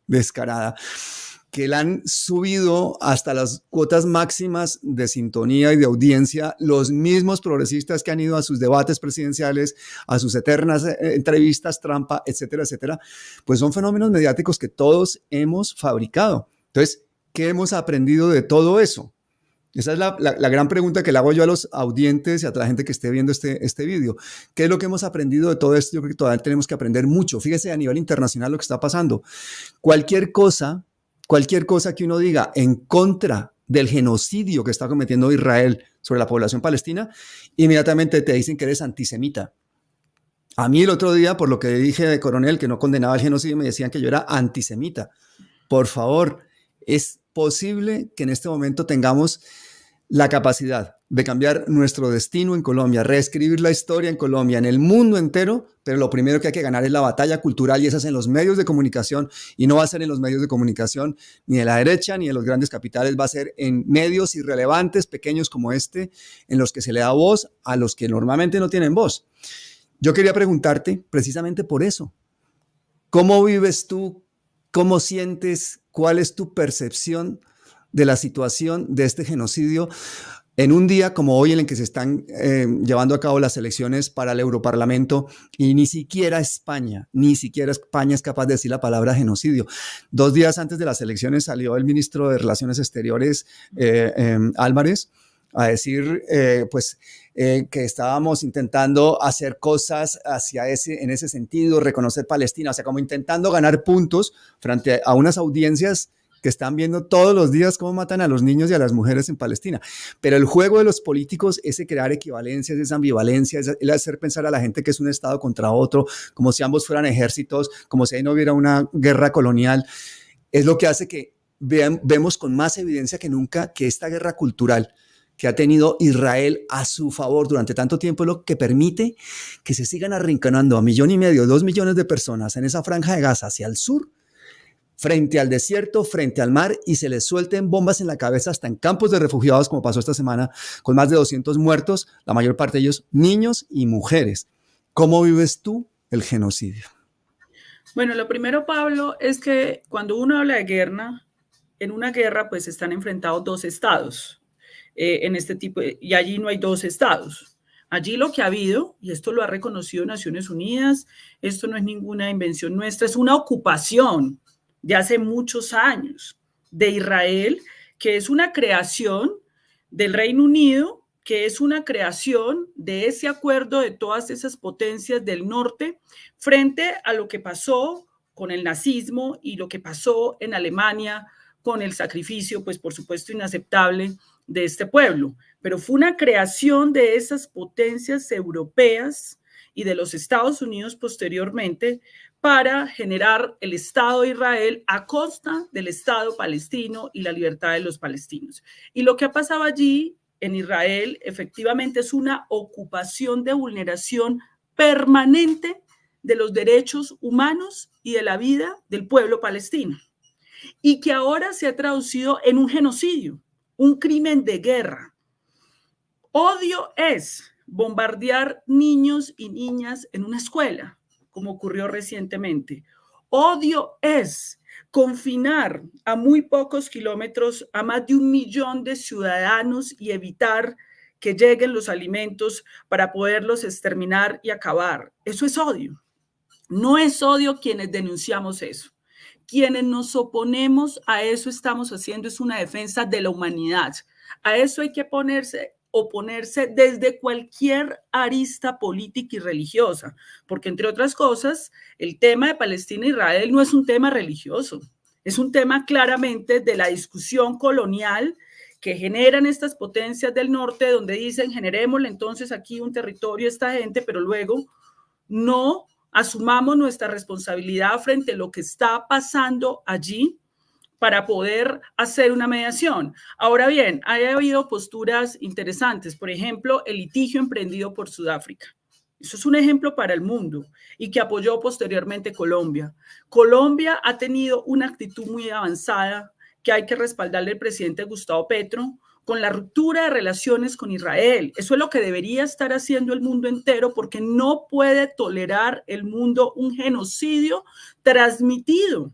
que la han subido hasta las cuotas máximas de sintonía y de audiencia los mismos progresistas que han ido a sus debates presidenciales, a sus eternas entrevistas trampa, etcétera, etcétera, pues son fenómenos mediáticos que todos hemos fabricado. Entonces, ¿qué hemos aprendido de todo eso? Esa es la gran pregunta que le hago yo a los audientes y a toda la gente que esté viendo este video. ¿Qué es lo que hemos aprendido de todo esto? Yo creo que todavía tenemos que aprender mucho. Fíjese a nivel internacional lo que está pasando. Cualquier cosa que uno diga en contra del genocidio que está cometiendo Israel sobre la población palestina, inmediatamente te dicen que eres antisemita. A mí el otro día, por lo que dije de Coronel, que no condenaba el genocidio, me decían que yo era antisemita. Por favor, es posible que en este momento tengamos la capacidad de cambiar nuestro destino en Colombia, reescribir la historia en Colombia, en el mundo entero, pero lo primero que hay que ganar es la batalla cultural y esa es en los medios de comunicación y no va a ser en los medios de comunicación ni de la derecha ni de los grandes capitales, va a ser en medios irrelevantes, pequeños como este, en los que se le da voz a los que normalmente no tienen voz. Yo quería preguntarte precisamente por eso, ¿cómo vives tú? ¿Cómo sientes? ¿Cuál es tu percepción de la situación de este genocidio en un día como hoy en el que se están llevando a cabo las elecciones para el Europarlamento y ni siquiera España es capaz de decir la palabra genocidio? 2 días antes de las elecciones salió el ministro de Relaciones Exteriores, Álvarez, a decir que estábamos intentando hacer cosas en ese sentido, reconocer Palestina, o sea, como intentando ganar puntos frente a unas audiencias que están viendo todos los días cómo matan a los niños y a las mujeres en Palestina. Pero el juego de los políticos es crear equivalencias, esa ambivalencia, es el hacer pensar a la gente que es un Estado contra otro, como si ambos fueran ejércitos, como si ahí no hubiera una guerra colonial. Es lo que hace que vemos con más evidencia que nunca que esta guerra cultural que ha tenido Israel a su favor durante tanto tiempo es lo que permite que se sigan arrinconando a 1,5 millones, 2 millones de personas en esa franja de Gaza hacia el sur, frente al desierto, frente al mar, y se les suelten bombas en la cabeza hasta en campos de refugiados, como pasó esta semana, con más de 200 muertos, la mayor parte de ellos niños y mujeres. ¿Cómo vives tú el genocidio? Bueno, lo primero, Pablo, es que cuando uno habla de guerra, en una guerra pues están enfrentados dos estados en este tipo, y allí no hay dos estados. Allí lo que ha habido, y esto lo ha reconocido Naciones Unidas, esto no es ninguna invención nuestra, es una ocupación de hace muchos años de Israel, que es una creación del Reino Unido, que es una creación de ese acuerdo de todas esas potencias del norte frente a lo que pasó con el nazismo y lo que pasó en Alemania con el sacrificio, pues por supuesto inaceptable de este pueblo. Pero fue una creación de esas potencias europeas y de los Estados Unidos posteriormente para generar el Estado de Israel a costa del Estado palestino y la libertad de los palestinos. Y lo que ha pasado allí en Israel efectivamente es una ocupación de vulneración permanente de los derechos humanos y de la vida del pueblo palestino, y que ahora se ha traducido en un genocidio, un crimen de guerra. Odio es bombardear niños y niñas en una escuela, como ocurrió recientemente. Odio es confinar a muy pocos kilómetros a más de 1 millón de ciudadanos y evitar que lleguen los alimentos para poderlos exterminar y acabar. Eso es odio. No es odio quienes denunciamos eso. Quienes nos oponemos a eso estamos haciendo es una defensa de la humanidad. A eso hay que oponerse desde cualquier arista política y religiosa, porque entre otras cosas, el tema de Palestina e Israel no es un tema religioso, es un tema claramente de la discusión colonial que generan estas potencias del norte, donde dicen, generémosle entonces aquí un territorio a esta gente, pero luego no asumamos nuestra responsabilidad frente a lo que está pasando allí para poder hacer una mediación. Ahora bien, ha habido posturas interesantes, por ejemplo, el litigio emprendido por Sudáfrica. Eso es un ejemplo para el mundo y que apoyó posteriormente Colombia. Colombia ha tenido una actitud muy avanzada que hay que respaldarle al presidente Gustavo Petro con la ruptura de relaciones con Israel. Eso es lo que debería estar haciendo el mundo entero, porque no puede tolerar el mundo un genocidio transmitido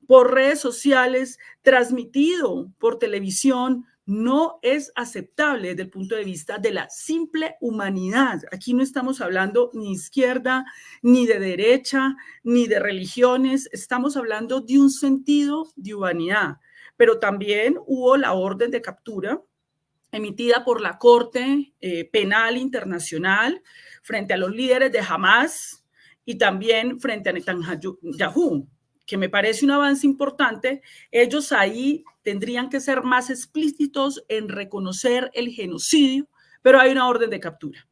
por redes sociales, transmitido por televisión. No es aceptable desde el punto de vista de la simple humanidad. Aquí no estamos hablando ni izquierda, ni de derecha, ni de religiones. Estamos hablando de un sentido de humanidad. Pero también hubo la orden de captura emitida por la Corte Penal Internacional frente a los líderes de Hamas y también frente a Netanyahu, que me parece un avance importante. Ellos ahí tendrían que ser más explícitos en reconocer el genocidio, pero hay una orden de captura.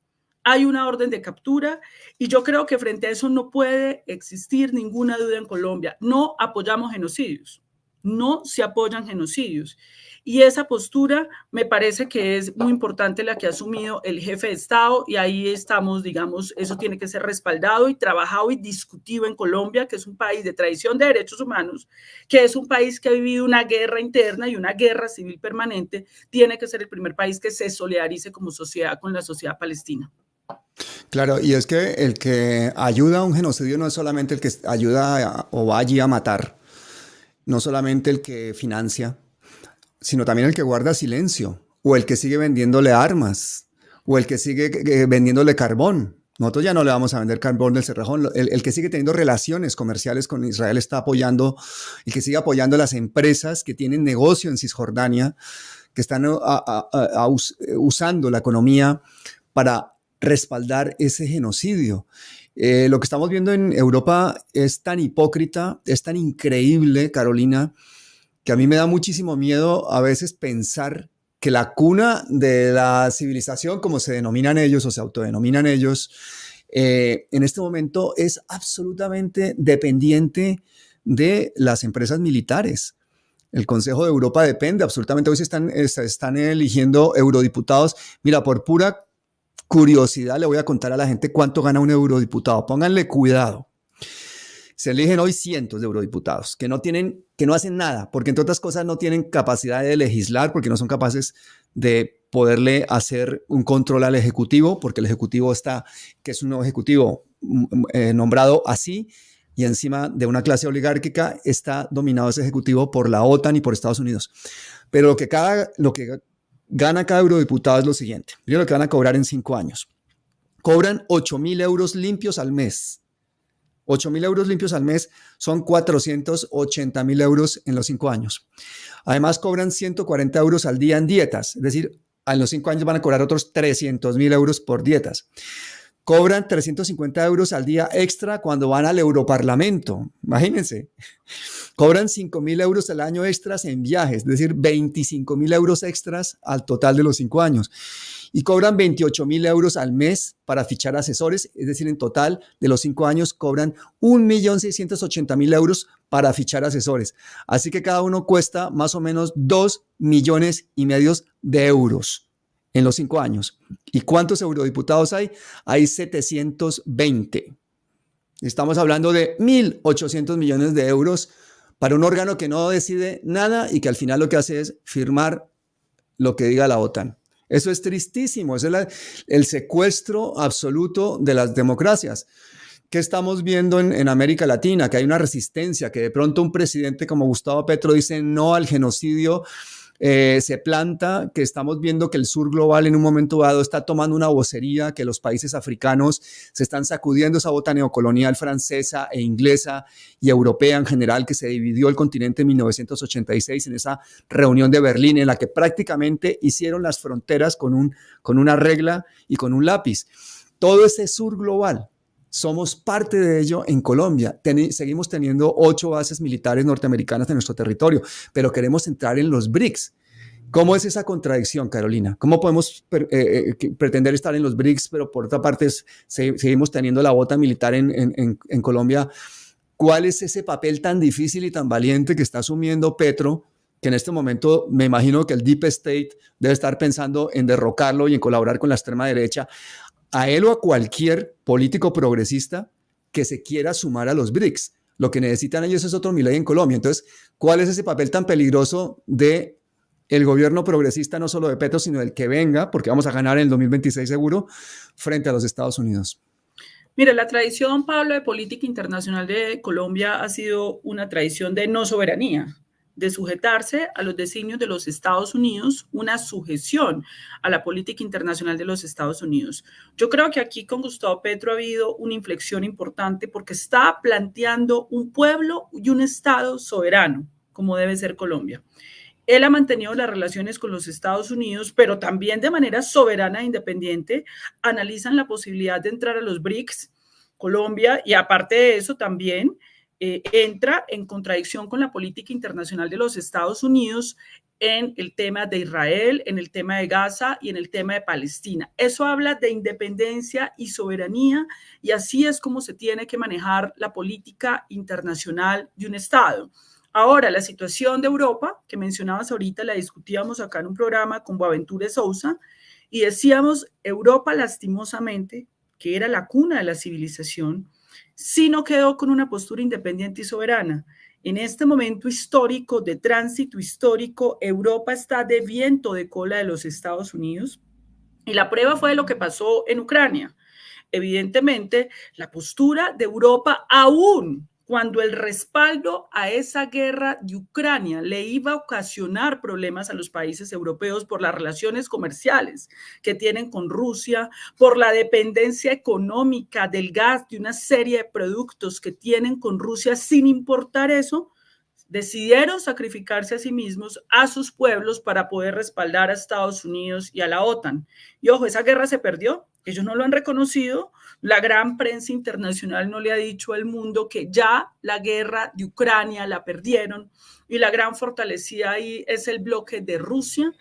Hay una orden de captura y yo creo que frente a eso no puede existir ninguna duda en Colombia. No apoyamos genocidios. no se apoyan genocidios. Y esa postura me parece que es muy importante la que ha asumido el jefe de Estado y ahí estamos, digamos, eso tiene que ser respaldado y trabajado y discutido en Colombia, que es un país de tradición de derechos humanos, que es un país que ha vivido una guerra interna y una guerra civil permanente, tiene que ser el primer país que se solidarice como sociedad con la sociedad palestina. Claro, y es que el que ayuda a un genocidio no es solamente el que ayuda o va allí a matar, no solamente el que financia, sino también el que guarda silencio, o el que sigue vendiéndole armas, o el que sigue vendiéndole carbón. Nosotros ya no le vamos a vender carbón del Cerrejón. El que sigue teniendo relaciones comerciales con Israel está apoyando, el que sigue apoyando a las empresas que tienen negocio en Cisjordania, que están usando la economía para respaldar ese genocidio. Lo que estamos viendo en Europa es tan hipócrita, es tan increíble, Carolina, que a mí me da muchísimo miedo a veces pensar que la cuna de la civilización, como se denominan ellos o se autodenominan ellos, en este momento es absolutamente dependiente de las empresas militares. El Consejo de Europa depende absolutamente. Hoy se están eligiendo eurodiputados. Mira, por pura curiosidad le voy a contar a la gente cuánto gana un eurodiputado. Pónganle cuidado. Se eligen hoy cientos de eurodiputados que no hacen nada, porque entre otras cosas no tienen capacidad de legislar, porque no son capaces de poderle hacer un control al Ejecutivo, porque el Ejecutivo que es un nuevo Ejecutivo nombrado así, y encima de una clase oligárquica está dominado ese Ejecutivo por la OTAN y por Estados Unidos. Pero lo que gana cada eurodiputado es lo siguiente. Miren lo que van a cobrar en 5 años. Cobran 8.000 euros limpios al mes. 8.000 euros limpios al mes son 480.000 euros en los 5 años. Además, cobran 140 euros al día en dietas. Es decir, en los 5 años van a cobrar otros 300.000 euros por dietas. Cobran 350 euros al día extra cuando van al Europarlamento. Imagínense. Cobran 5.000 euros al año extras en viajes, es decir, 25.000 euros extras al total de los 5 años. Y cobran 28.000 euros al mes para fichar asesores, es decir, en total de los 5 años cobran 1.680.000 euros para fichar asesores. Así que cada uno cuesta más o menos 2,5 millones de euros en los 5 años. ¿Y cuántos eurodiputados hay? Hay 720. Estamos hablando de 1.800 millones de euros para un órgano que no decide nada y que al final lo que hace es firmar lo que diga la OTAN. Eso es tristísimo, es el secuestro absoluto de las democracias. ¿Qué estamos viendo en América Latina? Que hay una resistencia, que de pronto un presidente como Gustavo Petro dice no al genocidio, se planta, que estamos viendo que el sur global en un momento dado está tomando una vocería, que los países africanos se están sacudiendo esa bota neocolonial francesa e inglesa y europea en general, que se dividió el continente en 1986 en esa reunión de Berlín en la que prácticamente hicieron las fronteras con una regla y con un lápiz. Todo ese sur global, somos parte de ello en Colombia. Seguimos teniendo 8 bases militares norteamericanas en nuestro territorio, pero queremos entrar en los BRICS. ¿Cómo es esa contradicción, Carolina? ¿Cómo podemos pretender estar en los BRICS, pero por otra parte seguimos teniendo la bota militar en Colombia? ¿Cuál es ese papel tan difícil y tan valiente que está asumiendo Petro, que en este momento me imagino que el Deep State debe estar pensando en derrocarlo y en colaborar con la extrema derecha? A él o a cualquier político progresista que se quiera sumar a los BRICS. Lo que necesitan ellos es otro Milei en Colombia. Entonces, ¿cuál es ese papel tan peligroso de el gobierno progresista, no solo de Petro, sino del que venga, porque vamos a ganar en el 2026 seguro, frente a los Estados Unidos? Mire, la tradición, Pablo, de política internacional de Colombia ha sido una tradición de no soberanía, de sujetarse a los designios de los Estados Unidos, una sujeción a la política internacional de los Estados Unidos. Yo creo que aquí con Gustavo Petro ha habido una inflexión importante porque está planteando un pueblo y un Estado soberano, como debe ser Colombia. Él ha mantenido las relaciones con los Estados Unidos, pero también de manera soberana e independiente analizan la posibilidad de entrar a los BRICS, Colombia, y aparte de eso también entra en contradicción con la política internacional de los Estados Unidos en el tema de Israel, en el tema de Gaza y en el tema de Palestina. Eso habla de independencia y soberanía y así es como se tiene que manejar la política internacional de un Estado. Ahora, la situación de Europa, que mencionabas ahorita, la discutíamos acá en un programa con Boaventure Sousa, y decíamos, Europa lastimosamente, que era la cuna de la civilización, sí no quedó con una postura independiente y soberana. En este momento histórico, de tránsito histórico, Europa está de viento de cola de los Estados Unidos, y la prueba fue lo que pasó en Ucrania. Evidentemente, la postura de Europa, aún cuando el respaldo a esa guerra de Ucrania le iba a ocasionar problemas a los países europeos por las relaciones comerciales que tienen con Rusia, por la dependencia económica del gas de una serie de productos que tienen con Rusia, sin importar eso, decidieron sacrificarse a sí mismos, a sus pueblos, para poder respaldar a Estados Unidos y a la OTAN. Y ojo, esa guerra se perdió, ellos no lo han reconocido, la gran prensa internacional no le ha dicho al mundo que ya la guerra de Ucrania la perdieron, y la gran fortalecida ahí es el bloque de Rusia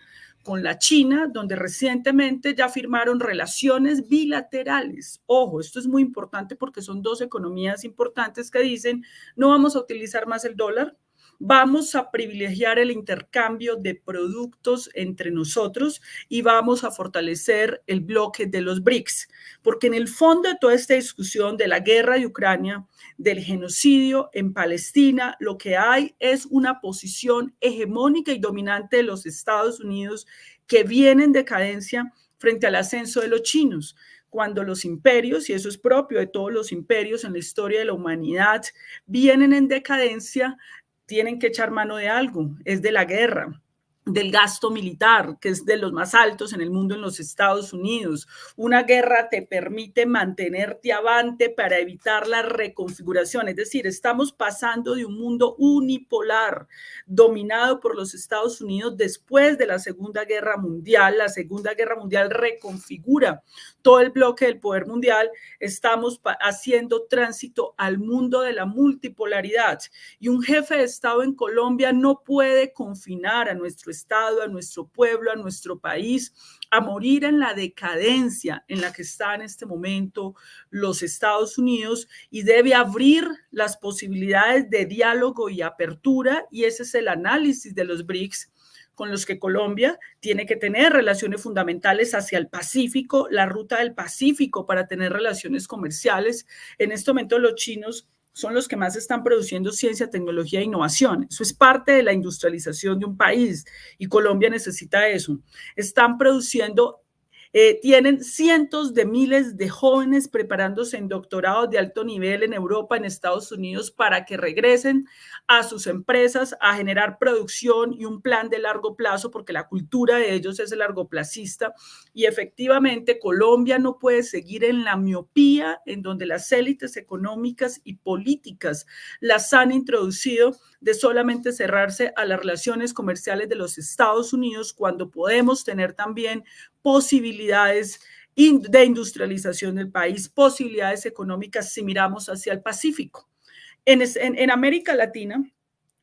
con la China, donde recientemente ya firmaron relaciones bilaterales. Ojo, esto es muy importante porque son dos economías importantes que dicen, no vamos a utilizar más el dólar, vamos a privilegiar el intercambio de productos entre nosotros y vamos a fortalecer el bloque de los BRICS, porque en el fondo de toda esta discusión de la guerra de Ucrania, del genocidio en Palestina, lo que hay es una posición hegemónica y dominante de los Estados Unidos que viene en decadencia frente al ascenso de los chinos. Cuando los imperios, y eso es propio de todos los imperios en la historia de la humanidad, vienen en decadencia, tienen que echar mano de algo, es de la guerra, del gasto militar, que es de los más altos en el mundo en los Estados Unidos. Una guerra te permite mantenerte avante para evitar la reconfiguración, es decir, estamos pasando de un mundo unipolar dominado por los Estados Unidos después de la Segunda Guerra Mundial. La Segunda Guerra Mundial reconfigura todo el bloque del poder mundial, estamos haciendo tránsito al mundo de la multipolaridad, y un jefe de Estado en Colombia no puede confinar a nuestro Estado, a nuestro pueblo, a nuestro país, a morir en la decadencia en la que está en este momento los Estados Unidos, y debe abrir las posibilidades de diálogo y apertura, y ese es el análisis de los BRICS, con los que Colombia tiene que tener relaciones fundamentales hacia el Pacífico, la ruta del Pacífico para tener relaciones comerciales. En este momento los chinos son los que más están produciendo ciencia, tecnología e innovación. Eso es parte de la industrialización de un país y Colombia necesita eso. Están produciendo, tienen cientos de miles de jóvenes preparándose en doctorados de alto nivel en Europa, en Estados Unidos, para que regresen a sus empresas a generar producción y un plan de largo plazo, porque la cultura de ellos es el largoplacista. Y efectivamente Colombia no puede seguir en la miopía en donde las élites económicas y políticas las han introducido, de solamente cerrarse a las relaciones comerciales de los Estados Unidos, cuando podemos tener también posibilidades de industrialización del país, posibilidades económicas si miramos hacia el Pacífico. En América Latina,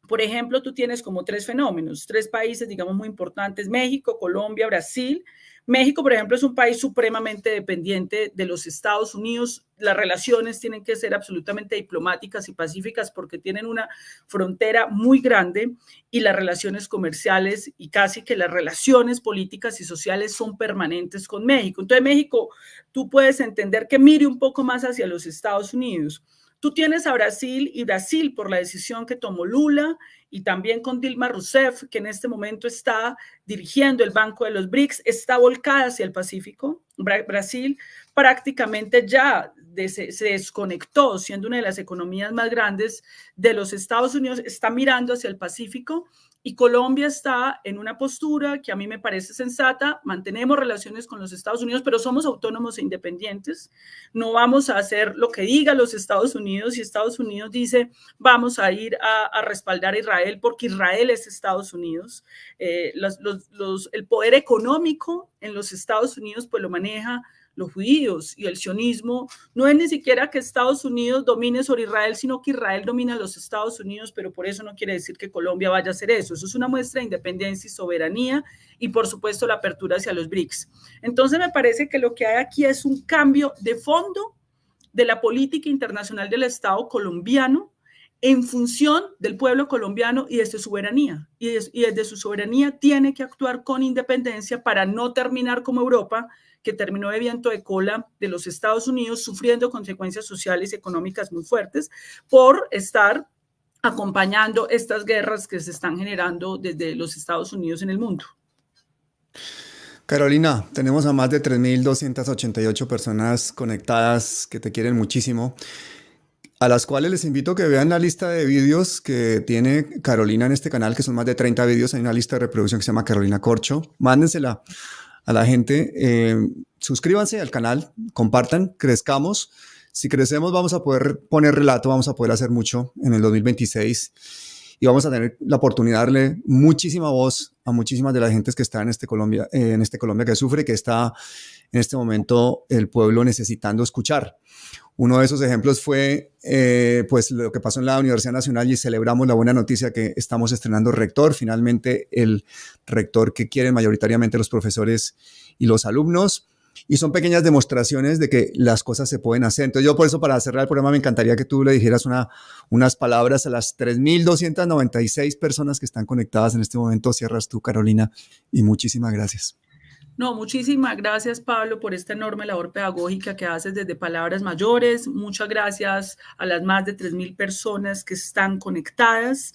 por ejemplo, tú tienes como tres fenómenos, tres países, digamos, muy importantes: México, Colombia, Brasil. México, por ejemplo, es un país supremamente dependiente de los Estados Unidos. Las relaciones tienen que ser absolutamente diplomáticas y pacíficas porque tienen una frontera muy grande, y las relaciones comerciales y casi que las relaciones políticas y sociales son permanentes con México. Entonces, México, tú puedes entender que mire un poco más hacia los Estados Unidos. Tú tienes a Brasil, y Brasil, por la decisión que tomó Lula y también con Dilma Rousseff, que en este momento está dirigiendo el Banco de los BRICS, está volcada hacia el Pacífico. Brasil prácticamente ya se desconectó, siendo una de las economías más grandes de los Estados Unidos, está mirando hacia el Pacífico. Y Colombia está en una postura que a mí me parece sensata: mantenemos relaciones con los Estados Unidos, pero somos autónomos e independientes. No vamos a hacer lo que diga los Estados Unidos. Si Estados Unidos dice vamos a ir a respaldar a Israel, porque Israel es Estados Unidos. El poder económico en los Estados Unidos pues lo maneja los judíos, y el sionismo no es ni siquiera que Estados Unidos domine sobre Israel, sino que Israel domina a los Estados Unidos, pero por eso no quiere decir que Colombia vaya a hacer eso. Eso es una muestra de independencia y soberanía, y por supuesto la apertura hacia los BRICS. Entonces me parece que lo que hay aquí es un cambio de fondo de la política internacional del Estado colombiano, en función del pueblo colombiano y de su soberanía. Y desde su soberanía tiene que actuar con independencia para no terminar como Europa, que terminó de viento de cola de los Estados Unidos, sufriendo consecuencias sociales y económicas muy fuertes por estar acompañando estas guerras que se están generando desde los Estados Unidos en el mundo. Carolina, tenemos a más de 3.288 personas conectadas que te quieren muchísimo, a las cuales les invito a que vean la lista de vídeos que tiene Carolina en este canal, que son más de 30 vídeos. Hay una lista de reproducción que se llama Carolina Corcho. Mándensela a la gente. Suscríbanse al canal, compartan, crezcamos. Si crecemos vamos a poder poner relato, vamos a poder hacer mucho en el 2026 y vamos a tener la oportunidad de darle muchísima voz a muchísimas de las gentes que están en este Colombia que sufre, que está en este momento el pueblo necesitando escuchar. Uno de esos ejemplos fue pues lo que pasó en la Universidad Nacional, y celebramos la buena noticia que estamos estrenando rector, finalmente el rector que quieren mayoritariamente los profesores y los alumnos. Y son pequeñas demostraciones de que las cosas se pueden hacer. Entonces yo por eso, para cerrar el programa, me encantaría que tú le dijeras unas palabras a las 3.296 personas que están conectadas en este momento. Cierras tú, Carolina, y muchísimas gracias. No, muchísimas gracias, Pablo, por esta enorme labor pedagógica que haces desde Palabras Mayores. Muchas gracias a las más de 3.000 personas que están conectadas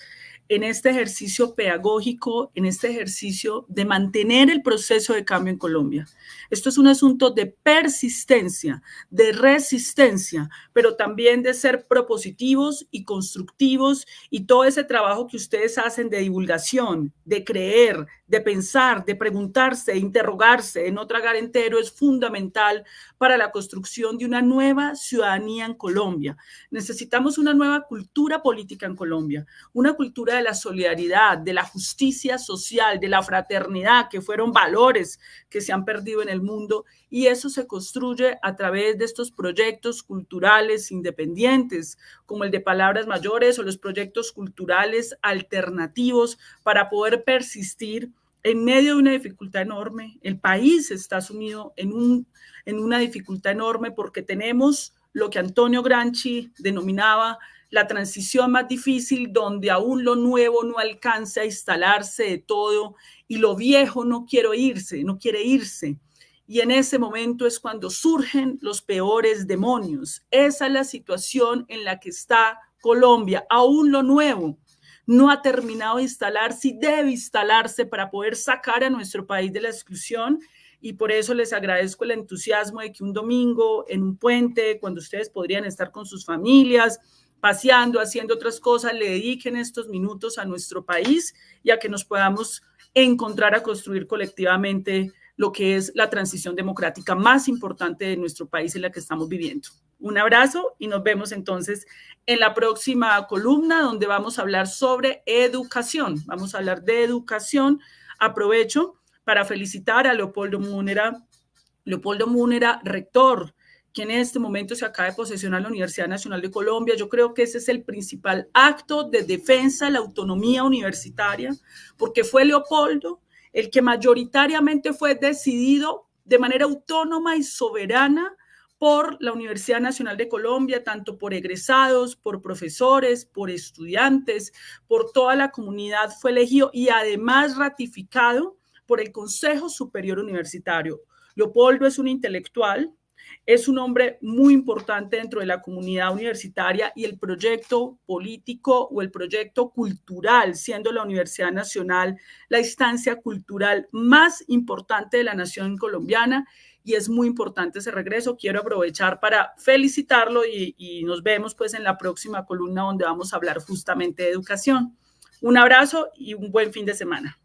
en este ejercicio pedagógico, en este ejercicio de mantener el proceso de cambio en Colombia. Esto es un asunto de persistencia, de resistencia, pero también de ser propositivos y constructivos, y todo ese trabajo que ustedes hacen de divulgación, de creer, de pensar, de preguntarse, de interrogarse, de no tragar entero, es fundamental para la construcción de una nueva ciudadanía en Colombia. Necesitamos una nueva cultura política en Colombia, una cultura de la solidaridad, de la justicia social, de la fraternidad, que fueron valores que se han perdido en el mundo, y eso se construye a través de estos proyectos culturales independientes, como el de Palabras Mayores, o los proyectos culturales alternativos, para poder persistir en medio de una dificultad enorme. El país está sumido en una dificultad enorme porque tenemos lo que Antonio Gramsci denominaba la transición más difícil, donde aún lo nuevo no alcanza a instalarse de todo y lo viejo no quiere irse. Y en ese momento es cuando surgen los peores demonios. Esa es la situación en la que está Colombia. Aún lo nuevo no ha terminado de instalarse y debe instalarse para poder sacar a nuestro país de la exclusión. Y por eso les agradezco el entusiasmo de que un domingo en un puente, cuando ustedes podrían estar con sus familias, paseando, haciendo otras cosas, le dediquen estos minutos a nuestro país y a que nos podamos encontrar a construir colectivamente lo que es la transición democrática más importante de nuestro país, en la que estamos viviendo. Un abrazo y nos vemos entonces en la próxima columna, donde vamos a hablar sobre educación. Vamos a hablar de educación. Aprovecho para felicitar a Leopoldo Múnera, rector, quien en este momento se acaba de posesionar la Universidad Nacional de Colombia. Yo creo que ese es el principal acto de defensa de la autonomía universitaria, porque fue Leopoldo el que mayoritariamente fue decidido de manera autónoma y soberana por la Universidad Nacional de Colombia, tanto por egresados, por profesores, por estudiantes, por toda la comunidad fue elegido, y además ratificado por el Consejo Superior Universitario. Leopoldo es un intelectual, es un hombre muy importante dentro de la comunidad universitaria, y el proyecto político o el proyecto cultural, siendo la Universidad Nacional la instancia cultural más importante de la nación colombiana, y es muy importante ese regreso. Quiero aprovechar para felicitarlo y nos vemos pues en la próxima columna, donde vamos a hablar justamente de educación. Un abrazo y un buen fin de semana.